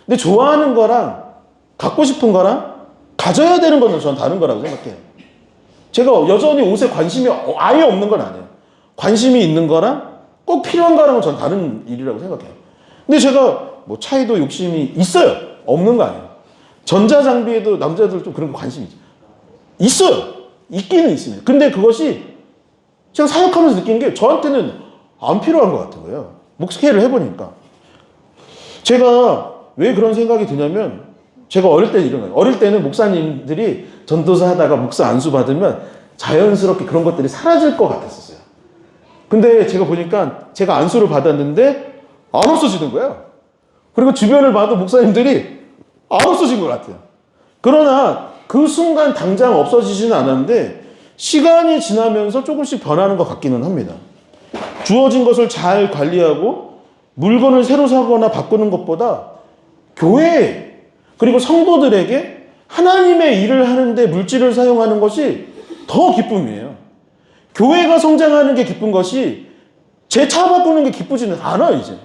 근데 좋아하는 거랑 갖고 싶은 거랑 가져야 되는 거는 저는 다른 거라고 생각해요. 제가 여전히 옷에 관심이 아예 없는 건 아니에요. 관심이 있는 거랑 꼭 필요한 거랑은 전 다른 일이라고 생각해요. 근데 제가 뭐 차에도 욕심이 있어요. 없는 거 아니에요. 전자장비에도 남자들 좀 그런 거 관심이 있어요. 있기는 있습니다. 근데 그것이 제가 사역하면서 느낀 게 저한테는 안 필요한 것 같은 거예요. 목회를 해보니까. 제가 왜 그런 생각이 드냐면 제가 어릴 때 이런 거예요. 어릴 때는 목사님들이 전도사 하다가 목사 안수 받으면 자연스럽게 그런 것들이 사라질 것 같았었어요. 근데 제가 보니까 제가 안수를 받았는데 안 없어지는 거예요. 그리고 주변을 봐도 목사님들이 안 없어진 것 같아요. 그러나 그 순간 당장 없어지지는 않았는데 시간이 지나면서 조금씩 변하는 것 같기는 합니다. 주어진 것을 잘 관리하고 물건을 새로 사거나 바꾸는 것보다 교회 그리고 성도들에게 하나님의 일을 하는데 물질을 사용하는 것이 더 기쁨이에요. 교회가 성장하는 게 기쁜 것이 제 차 바꾸는 게 기쁘지는 않아요, 이제.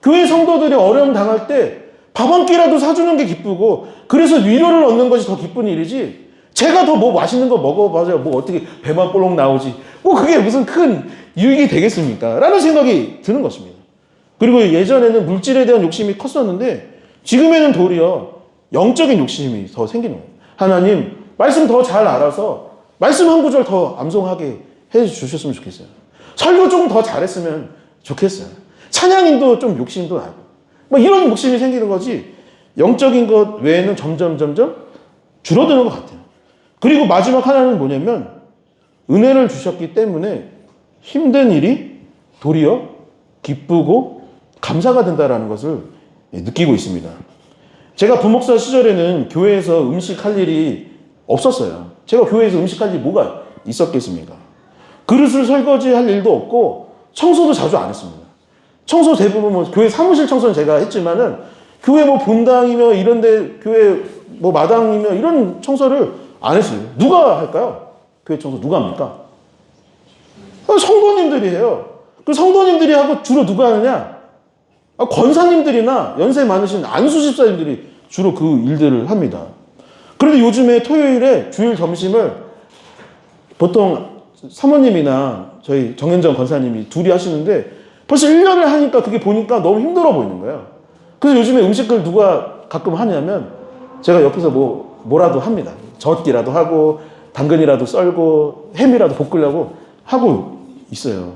교회 성도들이 어려움 당할 때 밥 한 끼라도 사주는 게 기쁘고 그래서 위로를 얻는 것이 더 기쁜 일이지 제가 더 뭐 맛있는 거 먹어봐야 뭐 어떻게 배만 볼록 나오지 뭐 그게 무슨 큰 유익이 되겠습니까? 라는 생각이 드는 것입니다. 그리고 예전에는 물질에 대한 욕심이 컸었는데 지금에는 도리어 영적인 욕심이 더 생기는 거예요. 하나님 말씀 더 잘 알아서 말씀 한 구절 더 암송하게 해주셨으면 좋겠어요. 설교 좀 더 잘했으면 좋겠어요. 찬양인도 좀 욕심도 나고 뭐 이런 욕심이 생기는 거지 영적인 것 외에는 점점 줄어드는 것 같아요. 그리고 마지막 하나는 뭐냐면 은혜를 주셨기 때문에 힘든 일이 도리어 기쁘고 감사가 된다는 것을 느끼고 있습니다. 제가 부목사 시절에는 교회에서 음식할 일이 없었어요. 제가 교회에서 음식할 일이 뭐가 있었겠습니까? 그릇을 설거지할 일도 없고 청소도 자주 안 했습니다. 청소 대부분 뭐 교회 사무실 청소는 제가 했지만은 교회 뭐 본당이며 이런데 교회 뭐 마당이며 이런 청소를 안 했어요. 누가 할까요? 교회 청소 누가 합니까? 성도님들이 해요. 그 성도님들이 하고 주로 누가 하느냐? 권사님들이나 연세 많으신 안수집사님들이 주로 그 일들을 합니다. 그런데 요즘에 토요일에 주일 점심을 보통 사모님이나 저희 정현정 권사님이 둘이 하시는데 벌써 1년을 하니까 그게 보니까 너무 힘들어 보이는 거예요. 그래서 요즘에 음식을 누가 가끔 하냐면 제가 옆에서 뭐라도 합니다. 젓기라도 하고 당근이라도 썰고 햄이라도 볶으려고 하고 있어요.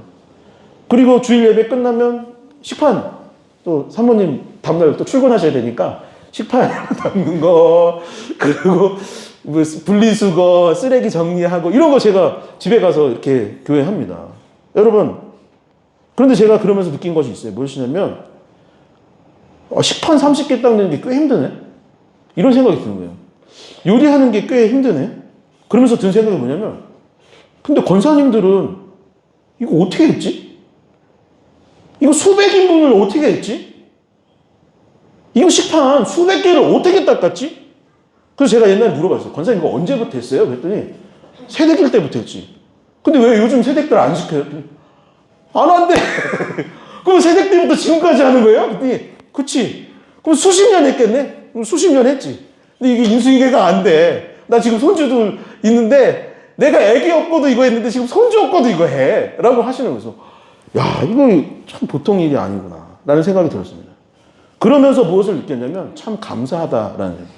그리고 주일 예배 끝나면 식판 또 사모님 다음날 또 출근하셔야 되니까 식판 담는 거 그리고 뭐 분리수거 쓰레기 정리하고 이런 거 제가 집에 가서 이렇게 교회 합니다. 여러분 그런데 제가 그러면서 느낀 것이 있어요. 무엇이냐면 식판 30개 닦는 게 꽤 힘드네. 이런 생각이 드는 거예요. 요리하는 게 꽤 힘드네. 그러면서 든 생각이 뭐냐면 근데 권사님들은 이거 어떻게 했지? 이거 수백 인분을 어떻게 했지? 이거 식판 수백 개를 어떻게 닦았지? 그래서 제가 옛날에 물어봤어요. 권사님 이거 언제부터 했어요? 그랬더니 새댁일 때부터 했지. 근데 왜 요즘 새댁들 안 시켜요? 안 한대. 그럼 새댁 때부터 지금까지 하는 거예요? 그랬더니 그치. 그럼 수십 년 했겠네? 그럼 수십 년 했지. 근데 이게 인수인계가 안 돼. 나 지금 손주들 있는데 내가 애기 없고도 이거 했는데 지금 손주 없고도 이거 해. 라고 하시는 거죠. 야, 이거 참 보통 일이 아니구나. 라는 생각이 들었습니다. 그러면서 무엇을 느꼈냐면 참 감사하다라는 생각.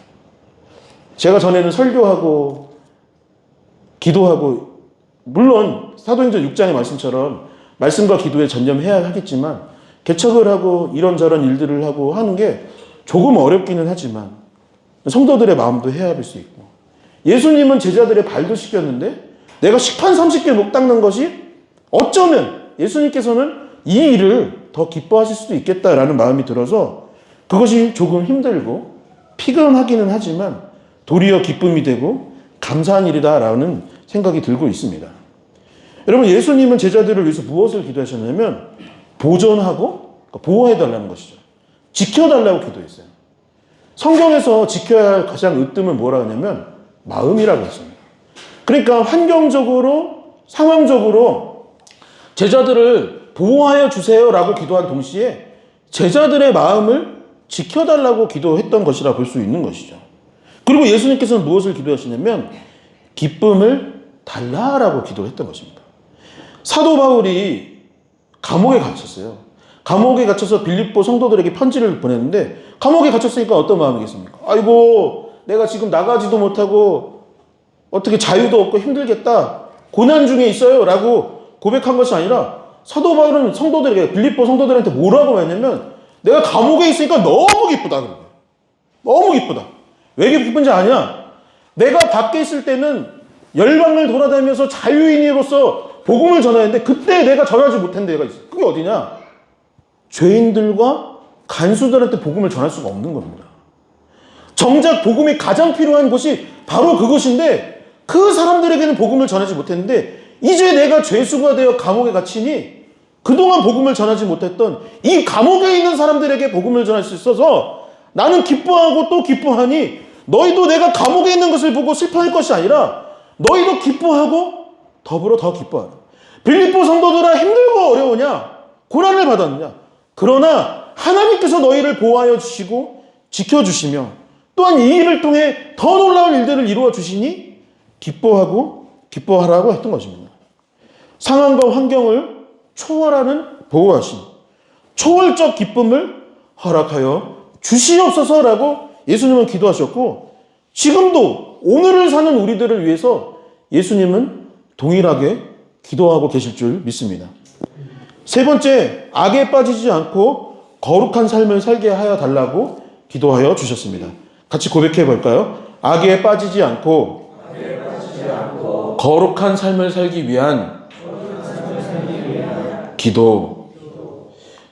제가 전에는 설교하고 기도하고 물론 사도행전 6장의 말씀처럼 말씀과 기도에 전념해야 하겠지만 개척을 하고 이런저런 일들을 하고 하는 게 조금 어렵기는 하지만 성도들의 마음도 헤아릴 수 있고 예수님은 제자들의 발도 씻겼는데 내가 식판 30개 목 닦는 것이 어쩌면 예수님께서는 이 일을 더 기뻐하실 수도 있겠다라는 마음이 들어서 그것이 조금 힘들고 피곤하기는 하지만 도리어 기쁨이 되고 감사한 일이다라는 생각이 들고 있습니다. 여러분, 예수님은 제자들을 위해서 무엇을 기도하셨냐면 보존하고 보호해달라는 것이죠. 지켜달라고 기도했어요. 성경에서 지켜야 할 가장 으뜸은 뭐라고 하냐면 마음이라고 했습니다. 그러니까 환경적으로, 상황적으로 제자들을 보호하여 주세요라고 기도한 동시에 제자들의 마음을 지켜달라고 기도했던 것이라 볼 수 있는 것이죠. 그리고 예수님께서는 무엇을 기도하시냐면 기쁨을 달라라고 기도했던 것입니다. 사도 바울이 감옥에 갇혔어요. 감옥에 갇혀서 빌립보 성도들에게 편지를 보냈는데 감옥에 갇혔으니까 어떤 마음이겠습니까? 아이고, 내가 지금 나가지도 못하고 어떻게 자유도 없고 힘들겠다, 고난 중에 있어요 라고 고백한 것이 아니라 사도 바울은 성도들에게, 빌립보 성도들한테 뭐라고 했냐면 내가 감옥에 있으니까 너무 기쁘다. 너무 기쁘다. 왜 기쁜지 아냐? 내가 밖에 있을 때는 열방을 돌아다니면서 자유인으로서 복음을 전하는데 그때 내가 전하지 못한 데가 있어. 그게 어디냐? 죄인들과 간수들한테 복음을 전할 수가 없는 겁니다. 정작 복음이 가장 필요한 곳이 바로 그곳인데 그 사람들에게는 복음을 전하지 못했는데 이제 내가 죄수가 되어 감옥에 갇히니 그동안 복음을 전하지 못했던 이 감옥에 있는 사람들에게 복음을 전할 수 있어서 나는 기뻐하고 또 기뻐하니 너희도 내가 감옥에 있는 것을 보고 슬퍼할 것이 아니라 너희도 기뻐하고 더불어 더 기뻐하라. 빌립보 성도들아, 힘들고 어려우냐? 고난을 받았느냐? 그러나 하나님께서 너희를 보호하여 주시고 지켜주시며 또한 이 일을 통해 더 놀라운 일들을 이루어 주시니 기뻐하고 기뻐하라고 했던 것입니다. 상황과 환경을 초월하는 보호하심, 초월적 기쁨을 허락하여 주시옵소서라고 예수님은 기도하셨고 지금도 오늘을 사는 우리들을 위해서 예수님은 동일하게 기도하고 계실 줄 믿습니다. 세 번째, 악에 빠지지 않고 거룩한 삶을 살게 하여 달라고 기도하여 주셨습니다. 같이 고백해 볼까요? 악에 빠지지 않고 거룩한 삶을 살기 위한 기도.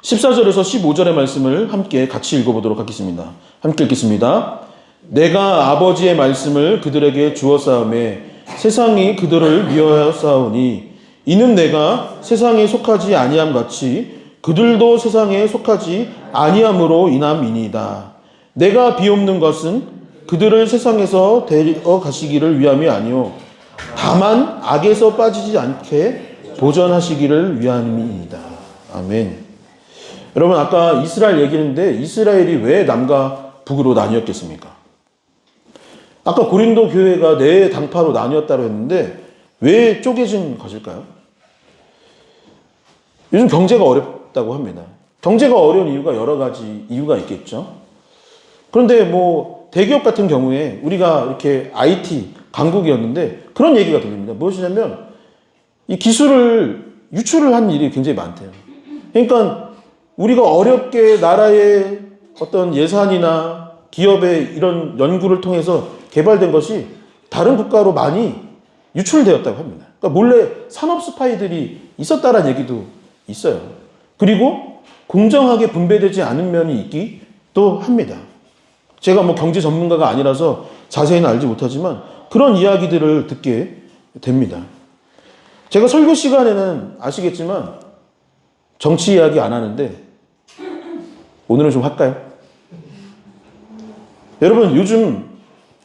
14절에서 15절의 말씀을 함께 같이 읽어보도록 하겠습니다. 함께 읽겠습니다. 내가 아버지의 말씀을 그들에게 주었사오매 세상이 그들을 미워하였사오니 이는 내가 세상에 속하지 아니함 같이 그들도 세상에 속하지 아니함으로 인함이니이다. 내가 비옵는 것은 그들을 세상에서 데려가시기를 위함이 아니요 다만 악에서 빠지지 않게 보전하시기를 위함이니이다. 아멘. 여러분, 아까 이스라엘 얘기했는데 이스라엘이 왜 남과 북으로 나뉘었겠습니까? 아까 고린도 교회가 네 당파로 나뉘었다고 했는데 왜 쪼개진 것일까요? 요즘 경제가 어렵다고 합니다. 경제가 어려운 이유가 여러 가지 이유가 있겠죠. 그런데 뭐 대기업 같은 경우에 우리가 이렇게 IT 강국이었는데 그런 얘기가 들립니다. 무엇이냐면 이 기술을 유출을 한 일이 굉장히 많대요. 그러니까 우리가 어렵게 나라의 어떤 예산이나 기업의 이런 연구를 통해서 개발된 것이 다른 국가로 많이 유출되었다고 합니다. 그러니까 몰래 산업 스파이들이 있었다라는 얘기도 있어요. 그리고 공정하게 분배되지 않은 면이 있기도 합니다. 제가 뭐 경제 전문가가 아니라서 자세히는 알지 못하지만 그런 이야기들을 듣게 됩니다. 제가 설교 시간에는 아시겠지만 정치 이야기 안 하는데 오늘은 좀 할까요? 여러분, 요즘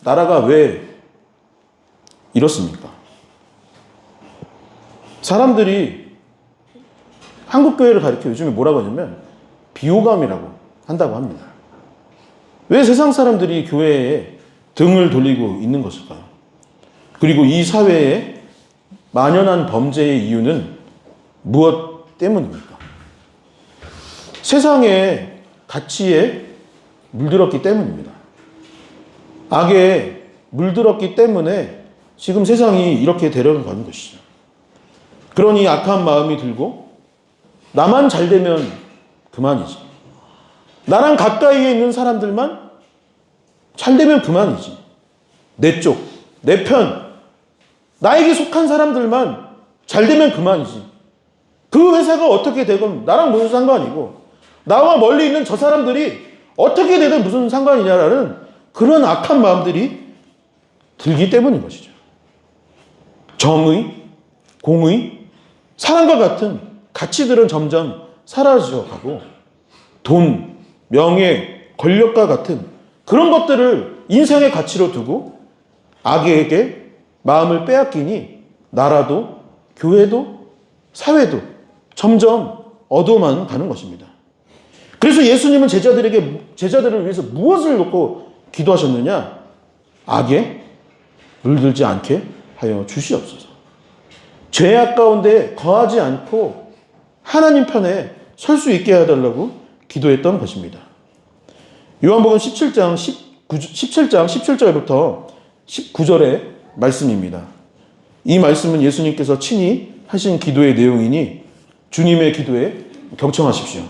나라가 왜 이렇습니까? 사람들이 한국교회를 가리켜 요즘에 뭐라고 하냐면 비호감이라고 한다고 합니다. 왜 세상 사람들이 교회에 등을 돌리고 있는 것일까요? 그리고 이 사회에 만연한 범죄의 이유는 무엇 때문입니까? 세상의 가치에 물들었기 때문입니다. 악에 물들었기 때문에 지금 세상이 이렇게 되려는 것이죠. 그러니 악한 마음이 들고 나만 잘 되면 그만이지. 나랑 가까이에 있는 사람들만 잘 되면 그만이지. 내 쪽, 내 편, 나에게 속한 사람들만 잘 되면 그만이지. 그 회사가 어떻게 되건 나랑 무슨 상관이고 나와 멀리 있는 저 사람들이 어떻게 되든 무슨 상관이냐라는 그런 악한 마음들이 들기 때문인 것이죠. 정의, 공의, 사랑과 같은 가치들은 점점 사라져가고 돈, 명예, 권력과 같은 그런 것들을 인생의 가치로 두고 악에게 마음을 빼앗기니 나라도 교회도 사회도 점점 어두워만 가는 것입니다. 그래서 예수님은 제자들을 위해서 무엇을 놓고 기도하셨느냐? 악에 물들지 않게 하여 주시옵소서. 죄악 가운데 거하지 않고 하나님 편에 설 수 있게 해달라고 기도했던 것입니다. 요한복음 17장 17절부터 19절의 말씀입니다. 이 말씀은 예수님께서 친히 하신 기도의 내용이니 주님의 기도에 경청하십시오.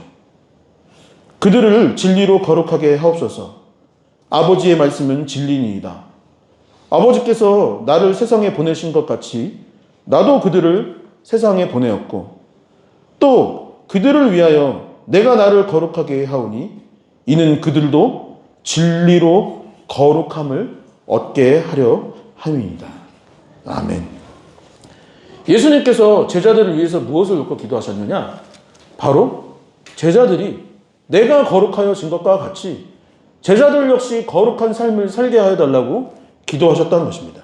그들을 진리로 거룩하게 하옵소서. 아버지의 말씀은 진리니이다. 아버지께서 나를 세상에 보내신 것 같이 나도 그들을 세상에 보내었고 또 그들을 위하여 내가 나를 거룩하게 하오니 이는 그들도 진리로 거룩함을 얻게 하려 함이니이다. 아멘. 예수님께서 제자들을 위해서 무엇을 놓고 기도하셨느냐? 바로 제자들이 내가 거룩하여진 것과 같이 제자들 역시 거룩한 삶을 살게 하여 달라고 기도하셨다는 것입니다.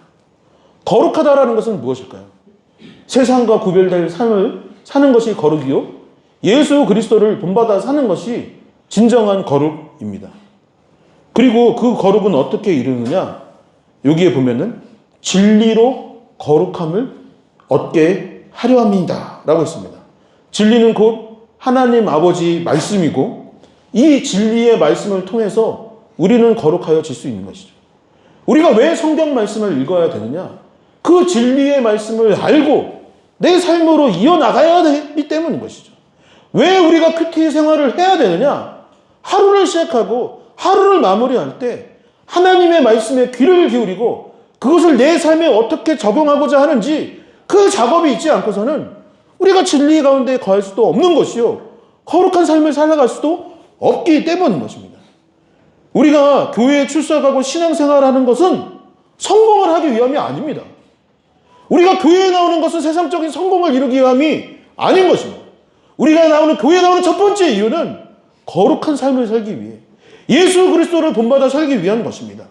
거룩하다라는 것은 무엇일까요? 세상과 구별될 삶을 사는 것이 거룩이요, 예수 그리스도를 본받아 사는 것이 진정한 거룩입니다. 그리고 그 거룩은 어떻게 이루느냐? 여기에 보면은 진리로 거룩함을 얻게 하려 합니다 라고 했습니다. 진리는 곧 하나님 아버지 말씀이고 이 진리의 말씀을 통해서 우리는 거룩하여질 수 있는 것이죠. 우리가 왜 성경 말씀을 읽어야 되느냐? 그 진리의 말씀을 알고 내 삶으로 이어나가야 되기 때문인 것이죠. 왜 우리가 큐티 생활을 해야 되느냐? 하루를 시작하고 하루를 마무리할 때 하나님의 말씀에 귀를 기울이고 그것을 내 삶에 어떻게 적용하고자 하는지 그 작업이 있지 않고서는 우리가 진리 가운데 거할 수도 없는 것이요, 거룩한 삶을 살아갈 수도 없기 때문인 것입니다. 우리가 교회에 출석하고 신앙생활하는 것은 성공을 하기 위함이 아닙니다. 우리가 교회에 나오는 것은 세상적인 성공을 이루기 위함이 아닌 것입니다. 우리가 교회에 나오는 첫 번째 이유는 거룩한 삶을 살기 위해 예수 그리스도를 본받아 살기 위한 것입니다.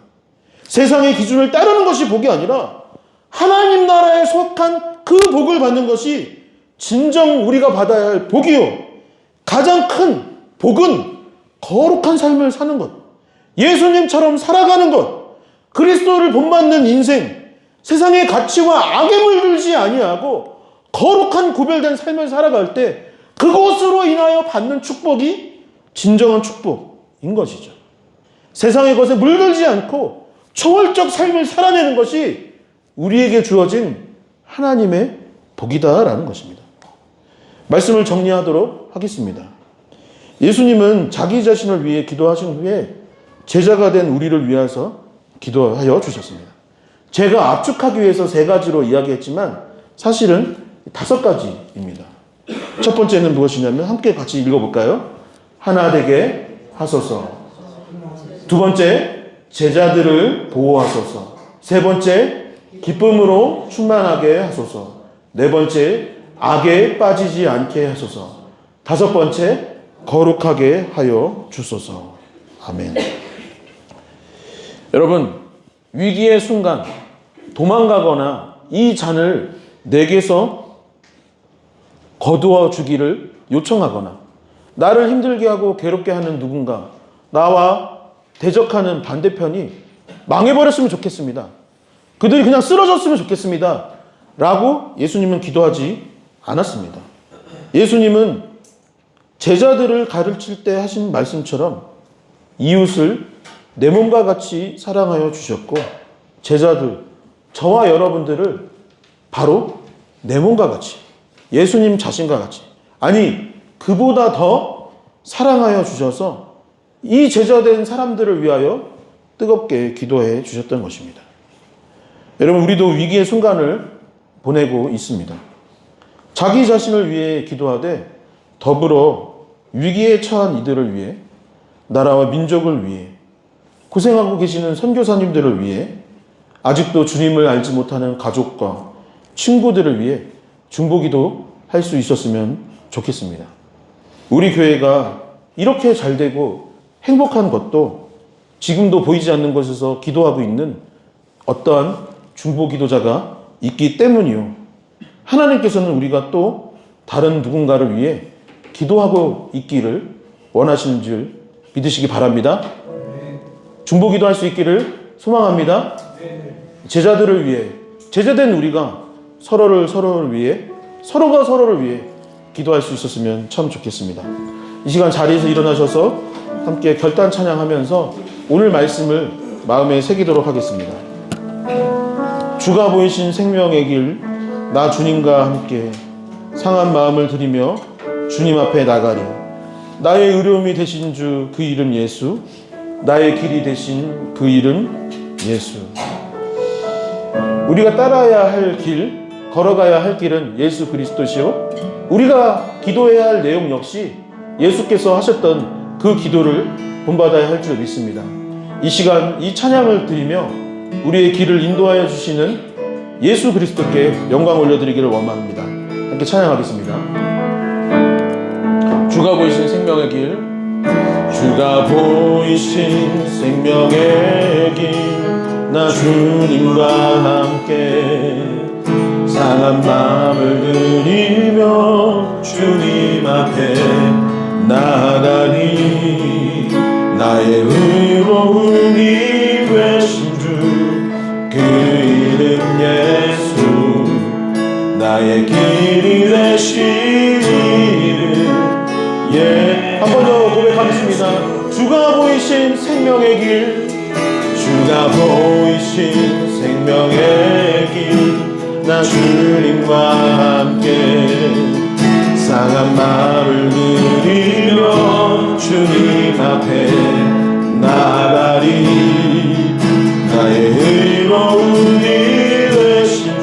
세상의 기준을 따르는 것이 복이 아니라 하나님 나라에 속한 그 복을 받는 것이 진정 우리가 받아야 할 복이요, 가장 큰 복은 거룩한 삶을 사는 것, 예수님처럼 살아가는 것, 그리스도를 본받는 인생, 세상의 가치와 악에 물들지 아니하고 거룩한 구별된 삶을 살아갈 때 그것으로 인하여 받는 축복이 진정한 축복인 것이죠. 세상의 것에 물들지 않고 초월적 삶을 살아내는 것이 우리에게 주어진 하나님의 복이다라는 것입니다. 말씀을 정리하도록 하겠습니다. 예수님은 자기 자신을 위해 기도하신 후에 제자가 된 우리를 위해서 기도하여 주셨습니다. 제가 압축하기 위해서 3가지로 이야기했지만 사실은 5가지입니다. 첫 번째는 무엇이냐면 함께 같이 읽어볼까요? 하나 되게 하소서. 두 번째, 제자들을 보호하소서. 세 번째, 기쁨으로 충만하게 하소서. 네 번째, 악에 빠지지 않게 하소서. 5번째, 거룩하게 하여 주소서. 아멘. 여러분, 위기의 순간 도망가거나 이 잔을 내게서 거두어 주기를 요청하거나 나를 힘들게 하고 괴롭게 하는 누군가, 나와 대적하는 반대편이 망해버렸으면 좋겠습니다. 그들이 그냥 쓰러졌으면 좋겠습니다 라고 예수님은 기도하지 않았습니다. 예수님은 제자들을 가르칠 때 하신 말씀처럼 이웃을 내 몸과 같이 사랑하여 주셨고, 제자들, 저와 여러분들을 바로 내 몸과 같이, 예수님 자신과 같이, 아니 그보다 더 사랑하여 주셔서 이 제자된 사람들을 위하여 뜨겁게 기도해 주셨던 것입니다. 여러분, 우리도 위기의 순간을 보내고 있습니다. 자기 자신을 위해 기도하되 더불어 위기에 처한 이들을 위해, 나라와 민족을 위해, 고생하고 계시는 선교사님들을 위해, 아직도 주님을 알지 못하는 가족과 친구들을 위해 중보기도 할 수 있었으면 좋겠습니다. 우리 교회가 이렇게 잘 되고 행복한 것도 지금도 보이지 않는 곳에서 기도하고 있는 어떠한 중보기도자가 있기 때문이요. 하나님께서는 우리가 또 다른 누군가를 위해 기도하고 있기를 원하시는 줄 믿으시기 바랍니다. 중보기도 할 수 있기를 소망합니다. 제자들을 위해, 제자된 우리가 서로를 위해, 서로가 서로를 위해 기도할 수 있었으면 참 좋겠습니다. 이 시간 자리에서 일어나셔서 함께 결단 찬양하면서 오늘 말씀을 마음에 새기도록 하겠습니다. 주가 보이신 생명의 길, 나 주님과 함께 상한 마음을 드리며 주님 앞에 나가리. 나의 의로움이 되신 주 그 이름 예수, 나의 길이 되신 그 이름 예수. 우리가 따라야 할 길, 걸어가야 할 길은 예수 그리스도시요, 우리가 기도해야 할 내용 역시 예수께서 하셨던 그 기도를 본받아야 할 줄 믿습니다. 이 시간 이 찬양을 드리며 우리의 길을 인도하여 주시는 예수 그리스도께 영광 올려드리기를 원합니다. 함께 찬양하겠습니다. 주가 보이신 생명의 길, 주가 보이신 생명의 길, 나 주님과 함께 상한 마음을 드리며 주님 앞에 나아가니. 나의 의로움이 되신 주 그 이름 예수, 나의 길이 되신 이름 예. 한 번 더 고백하겠습니다. 주가 보이신 생명의 길, 주가 보이신 생명의 길, 나 주님과 함께 상한 마음을 드리며 주님 앞에 나아가리. 나의 의로움이 되신 주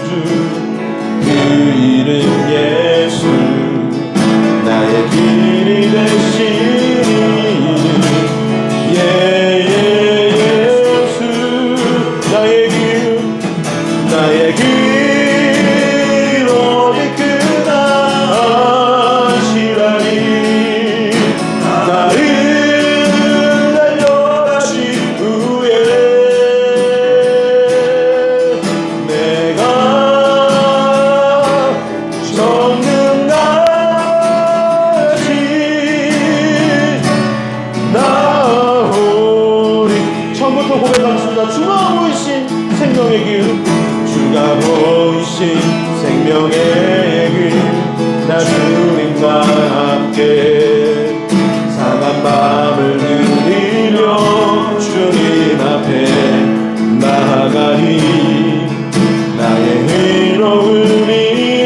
그 이름 예수, 나의 길이 되신 예수. 나의 길 오직 그가 아시라니. 나를 달려가신 후에 내가 정금같이 나오리. 처음부터 고백하겠습니다. 주가 보이신 생명의 길, 주가 보이신 생명의 길, 나 주님과 함께 상한 마음을 드리며 주님 앞에 나아가리. 나의 의로움이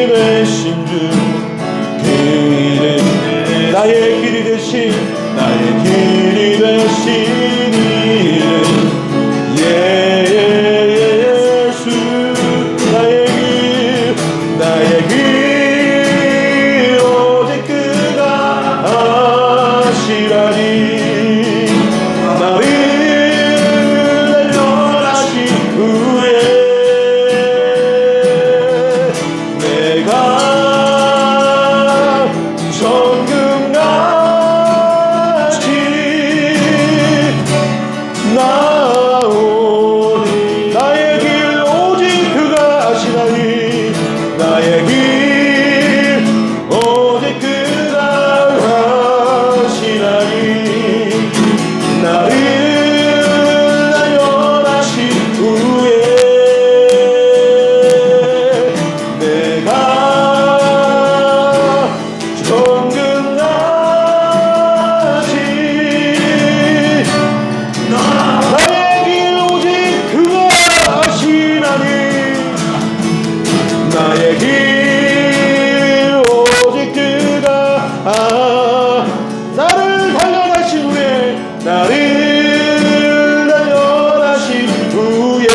되신 주 그 이름, 나의 길이 되신, 나의 길이 되신 이름 예수. 나의 길 오직 그가 아시라니. 나를 달려가신 후에 내가 정금같이 나오리. 나의 길 오직 그가 아시나니. 나의 길 오직 그가 아시나니. 나를 달려가신 후에 내가 정금같이 나의 길 오직 그가 아시나니. 나의 길 오직 그가 나를 달려가신 후에, 나를 달려가신 후에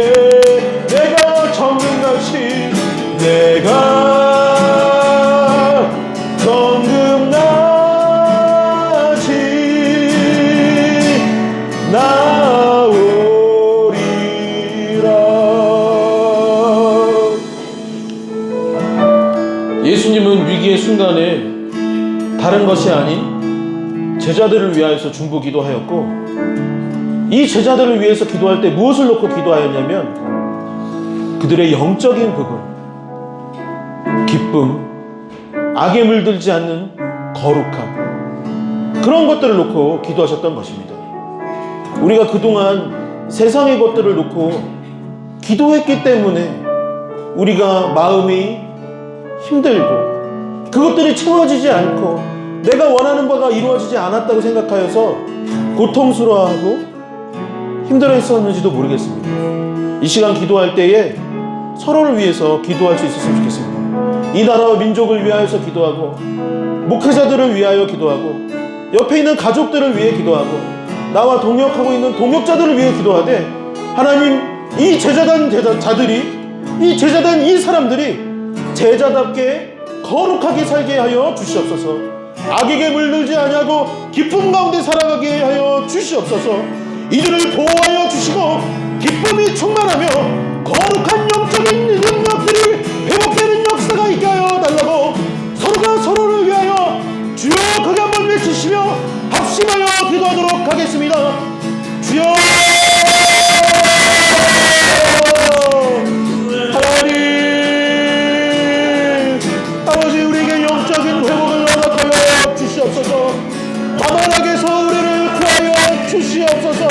내가 정금같이, 내가 정금같이 나오리. 예수님은 위기의 순간에 다른 것이 아닌 제자들을 위하여서 중보기도하였고, 이 제자들을 위해서 기도할 때 무엇을 놓고 기도하였냐면 그들의 영적인 부분, 기쁨, 악에 물들지 않는 거룩함, 그런 것들을 놓고 기도하셨던 것입니다. 우리가 그동안 세상의 것들을 놓고 기도했기 때문에 우리가 마음이 힘들고 그것들이 채워지지 않고 내가 원하는 바가 이루어지지 않았다고 생각하여서 고통스러워하고 힘들어 했었는지도 모르겠습니다. 이 시간 기도할 때에 서로를 위해서 기도할 수 있었으면 좋겠습니다. 이 나라와 민족을 위하여서 기도하고, 목회자들을 위하여 기도하고, 옆에 있는 가족들을 위해 기도하고, 나와 동역하고 있는 동역자들을 위해 기도하되, 하나님, 이 제자단 자들이, 이 제자단 이 사람들이 제자답게 거룩하게 살게 하여 주시옵소서. 악에게 물들지 아니하고 기쁨 가운데 살아가게 하여 주시옵소서. 이들을 보호하여 주시고 기쁨이 충만하며 거룩한 영적인 능력들이 회복되는 역사가 있게 하여 달라고 서로가 서로를 위하여 주여 크게 한번 외치시며 합심하여 기도하도록 하겠습니다. 주여 하나님, 아버지, 우리에게 영적인 회복을 허락하여 주시옵소서. 다만 악에서 우리를 구하여 주시옵소서.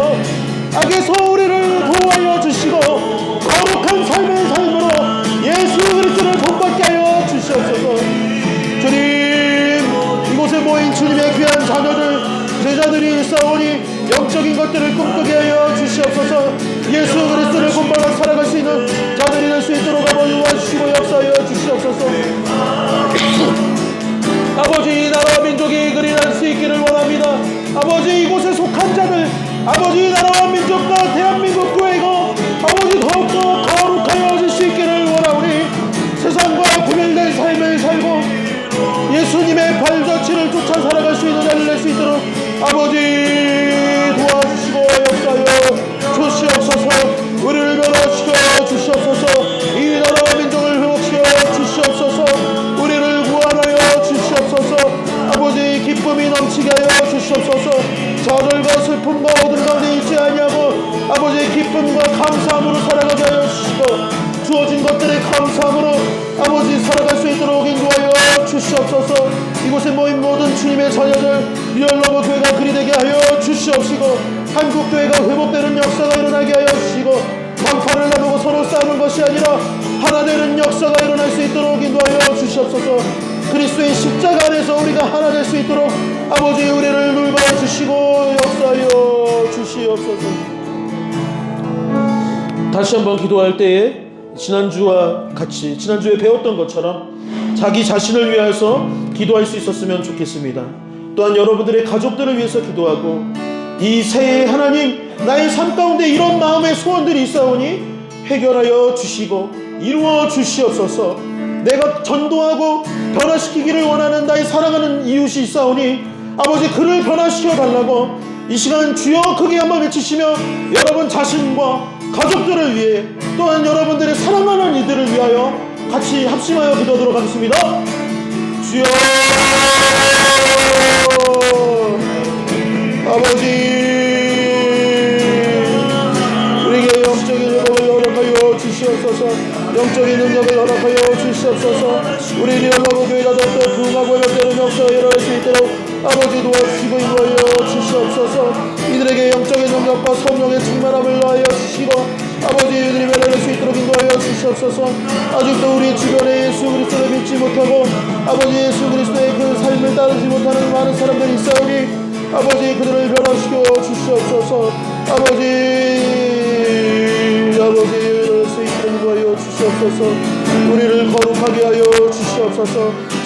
악에서 우리를 보호하여 주시고 거룩한 삶의 삶으로 예수 그리스도를 본받게 하여 주시옵소서. 주님, 이곳에 모인 주님의 귀한 자녀들, 제자들이 있사오니 영적인 것들을 꿈꾸게 하여 주시옵소서. 예수 그리스도를 본받아 살아갈 수 있는 자들이 될 수 있도록 아버지 도와주시고 역사하여 주시옵소서. 아버지, 이 나라와 민족이 그리 날 수 있기를 원합니다. 아버지, 이곳에 속한 자들, 아버지, 이 나라와 민족과 대한민국 교회가 아버지 더욱더 거룩하여질 수 있기를 원하오니 세상과 구별된 삶을 살고 예수님의 발자취를 쫓아 살아갈 수 있는 날을 낼 수 있도록 아버지 도와주시고 역사하여 주시옵소서. 우리를 변화시켜 주시옵소서. 이 나라와 민족을 회복시켜 주시옵소서. 우리를 구원하여 주시옵소서. 아버지, 기쁨이 넘치게 하여 주시옵소서. 저들과 슬픔과 어둠 가운데 있지 아니하고 아버지 기쁨과 감사함으로 살아가게 하여 주시고 주어진 것들의 감사함으로 아버지 살아갈 수 있도록 인도하여 주시옵소서. 이곳에 모인 모든 주님의 자녀들 리얼러브 교회가 그리 되게 하여 주시옵시고 한국교회가 회복되는 역사가 일어나게 하여 주시고 방파를 나누고 서로 싸우는 것이 아니라 하나 되는 역사가 일어날 수 있도록 인도하여 주시옵소서. 그리스도의 십자가 안에서 우리가 하나 될 수 있도록 아버지 우리를 돌봐 주시고 역사하여 주시옵소서. 다시 한번 기도할 때에 지난주와 같이 지난주에 배웠던 것처럼 자기 자신을 위해서 기도할 수 있었으면 좋겠습니다. 또한 여러분들의 가족들을 위해서 기도하고 이 새해 하나님 나의 삶 가운데 이런 마음의 소원들이 있사오니 해결하여 주시고 이루어 주시옵소서. 내가 전도하고 변화시키기를 원하는 나의 사랑하는 이웃이 있사오니 아버지 그를 변화시켜 달라고 이 시간 주여 크게 한번 외치시며 여러분 자신과 가족들을 위해 또한 여러분들의 사랑하는 이들을 위하여 같이 합심하여 기도하도록 하겠습니다. 주여 아버지 우리에게 영적인 회복을 허락하여 주시옵소서. 영적인 능력을 허락하여 주시옵소서. 우리 리얼러브 교회가 더욱더 부흥하고 회복되는 역사가 일어날 수 있도록 아버지 도와주시고 인도하여 주시옵소서. 이들에게 영적인 능력과 성령의 충만함을 더하여 주시고 아버지 이들이 변화될 수 있도록 인도하여 주시옵소서. 아직도 우리 주변에 예수 그리스도를 믿지 못하고 아버지 예수 그리스도의 그 삶을 따르지 못하는 많은 사람들이 있사오니 아버지 그들을 변화시켜 주시옵소서. 아버지 일어날 수 있도록 인도하여 주시옵소서. 우리를 거룩하게 하여 주시옵소서.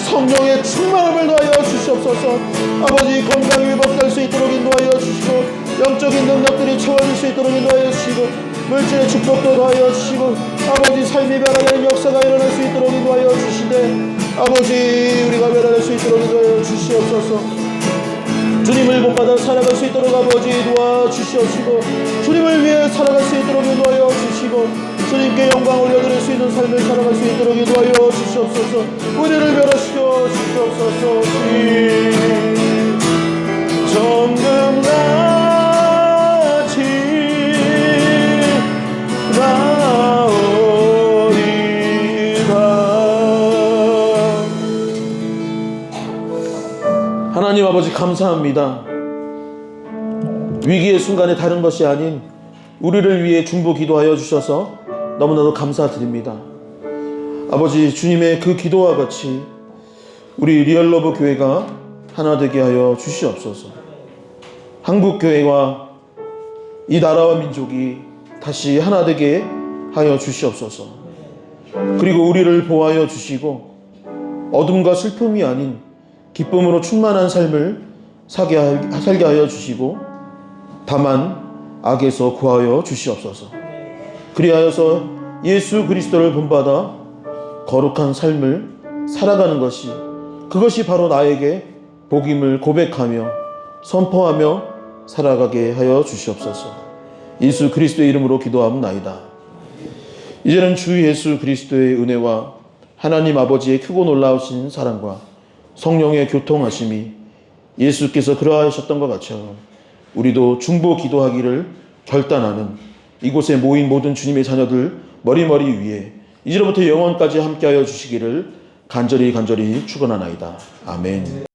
성령의 충만함을 더하여 주시옵소서. 아버지 건강이 회복될 수 있도록 인도하여 주시고 영적인 능력들이 채워질 수 있도록 인도하여 주시고 물질의 축복도 더하여 주시고 아버지 삶이 변화되는 역사가 일어날 수 있도록 인도하여 주시되 아버지 우리가 변화될 수 있도록 인도하여 주시옵소서. 주님을 본받아 살아갈 수 있도록 아버지 도와주시옵시고 주님을 위해 살아갈 수 있도록 인도하여 주시고 주님께 영광 올려드릴 수 있는 삶을 살아갈 수 있도록 인도하여 주시옵소서. 우리를 변화시켜 주시옵소서. 정금같이 나오리라. 하나님 아버지 감사합니다. 위기의 순간에 다른 것이 아닌 우리를 위해 중보 기도하여 주셔서 너무나도 감사드립니다. 아버지, 주님의 그 기도와 같이 우리 리얼러브 교회가 하나 되게 하여 주시옵소서. 한국교회와 이 나라와 민족이 다시 하나 되게 하여 주시옵소서. 그리고 우리를 보호하여 주시고 어둠과 슬픔이 아닌 기쁨으로 충만한 삶을 살게 하여 주시고 다만 악에서 구하여 주시옵소서. 그리하여서 예수 그리스도를 본받아 거룩한 삶을 살아가는 것이, 그것이 바로 나에게 복임을 고백하며 선포하며 살아가게 하여 주시옵소서. 예수 그리스도의 이름으로 기도하옵나이다. 이제는 주 예수 그리스도의 은혜와 하나님 아버지의 크고 놀라우신 사랑과 성령의 교통하심이 예수께서 그러하셨던 것 같이 우리도 중보 기도하기를 결단하는 이곳에 모인 모든 주님의 자녀들 머리머리 위에 이제로부터 영원까지 함께하여 주시기를 간절히 축원하나이다. 아멘.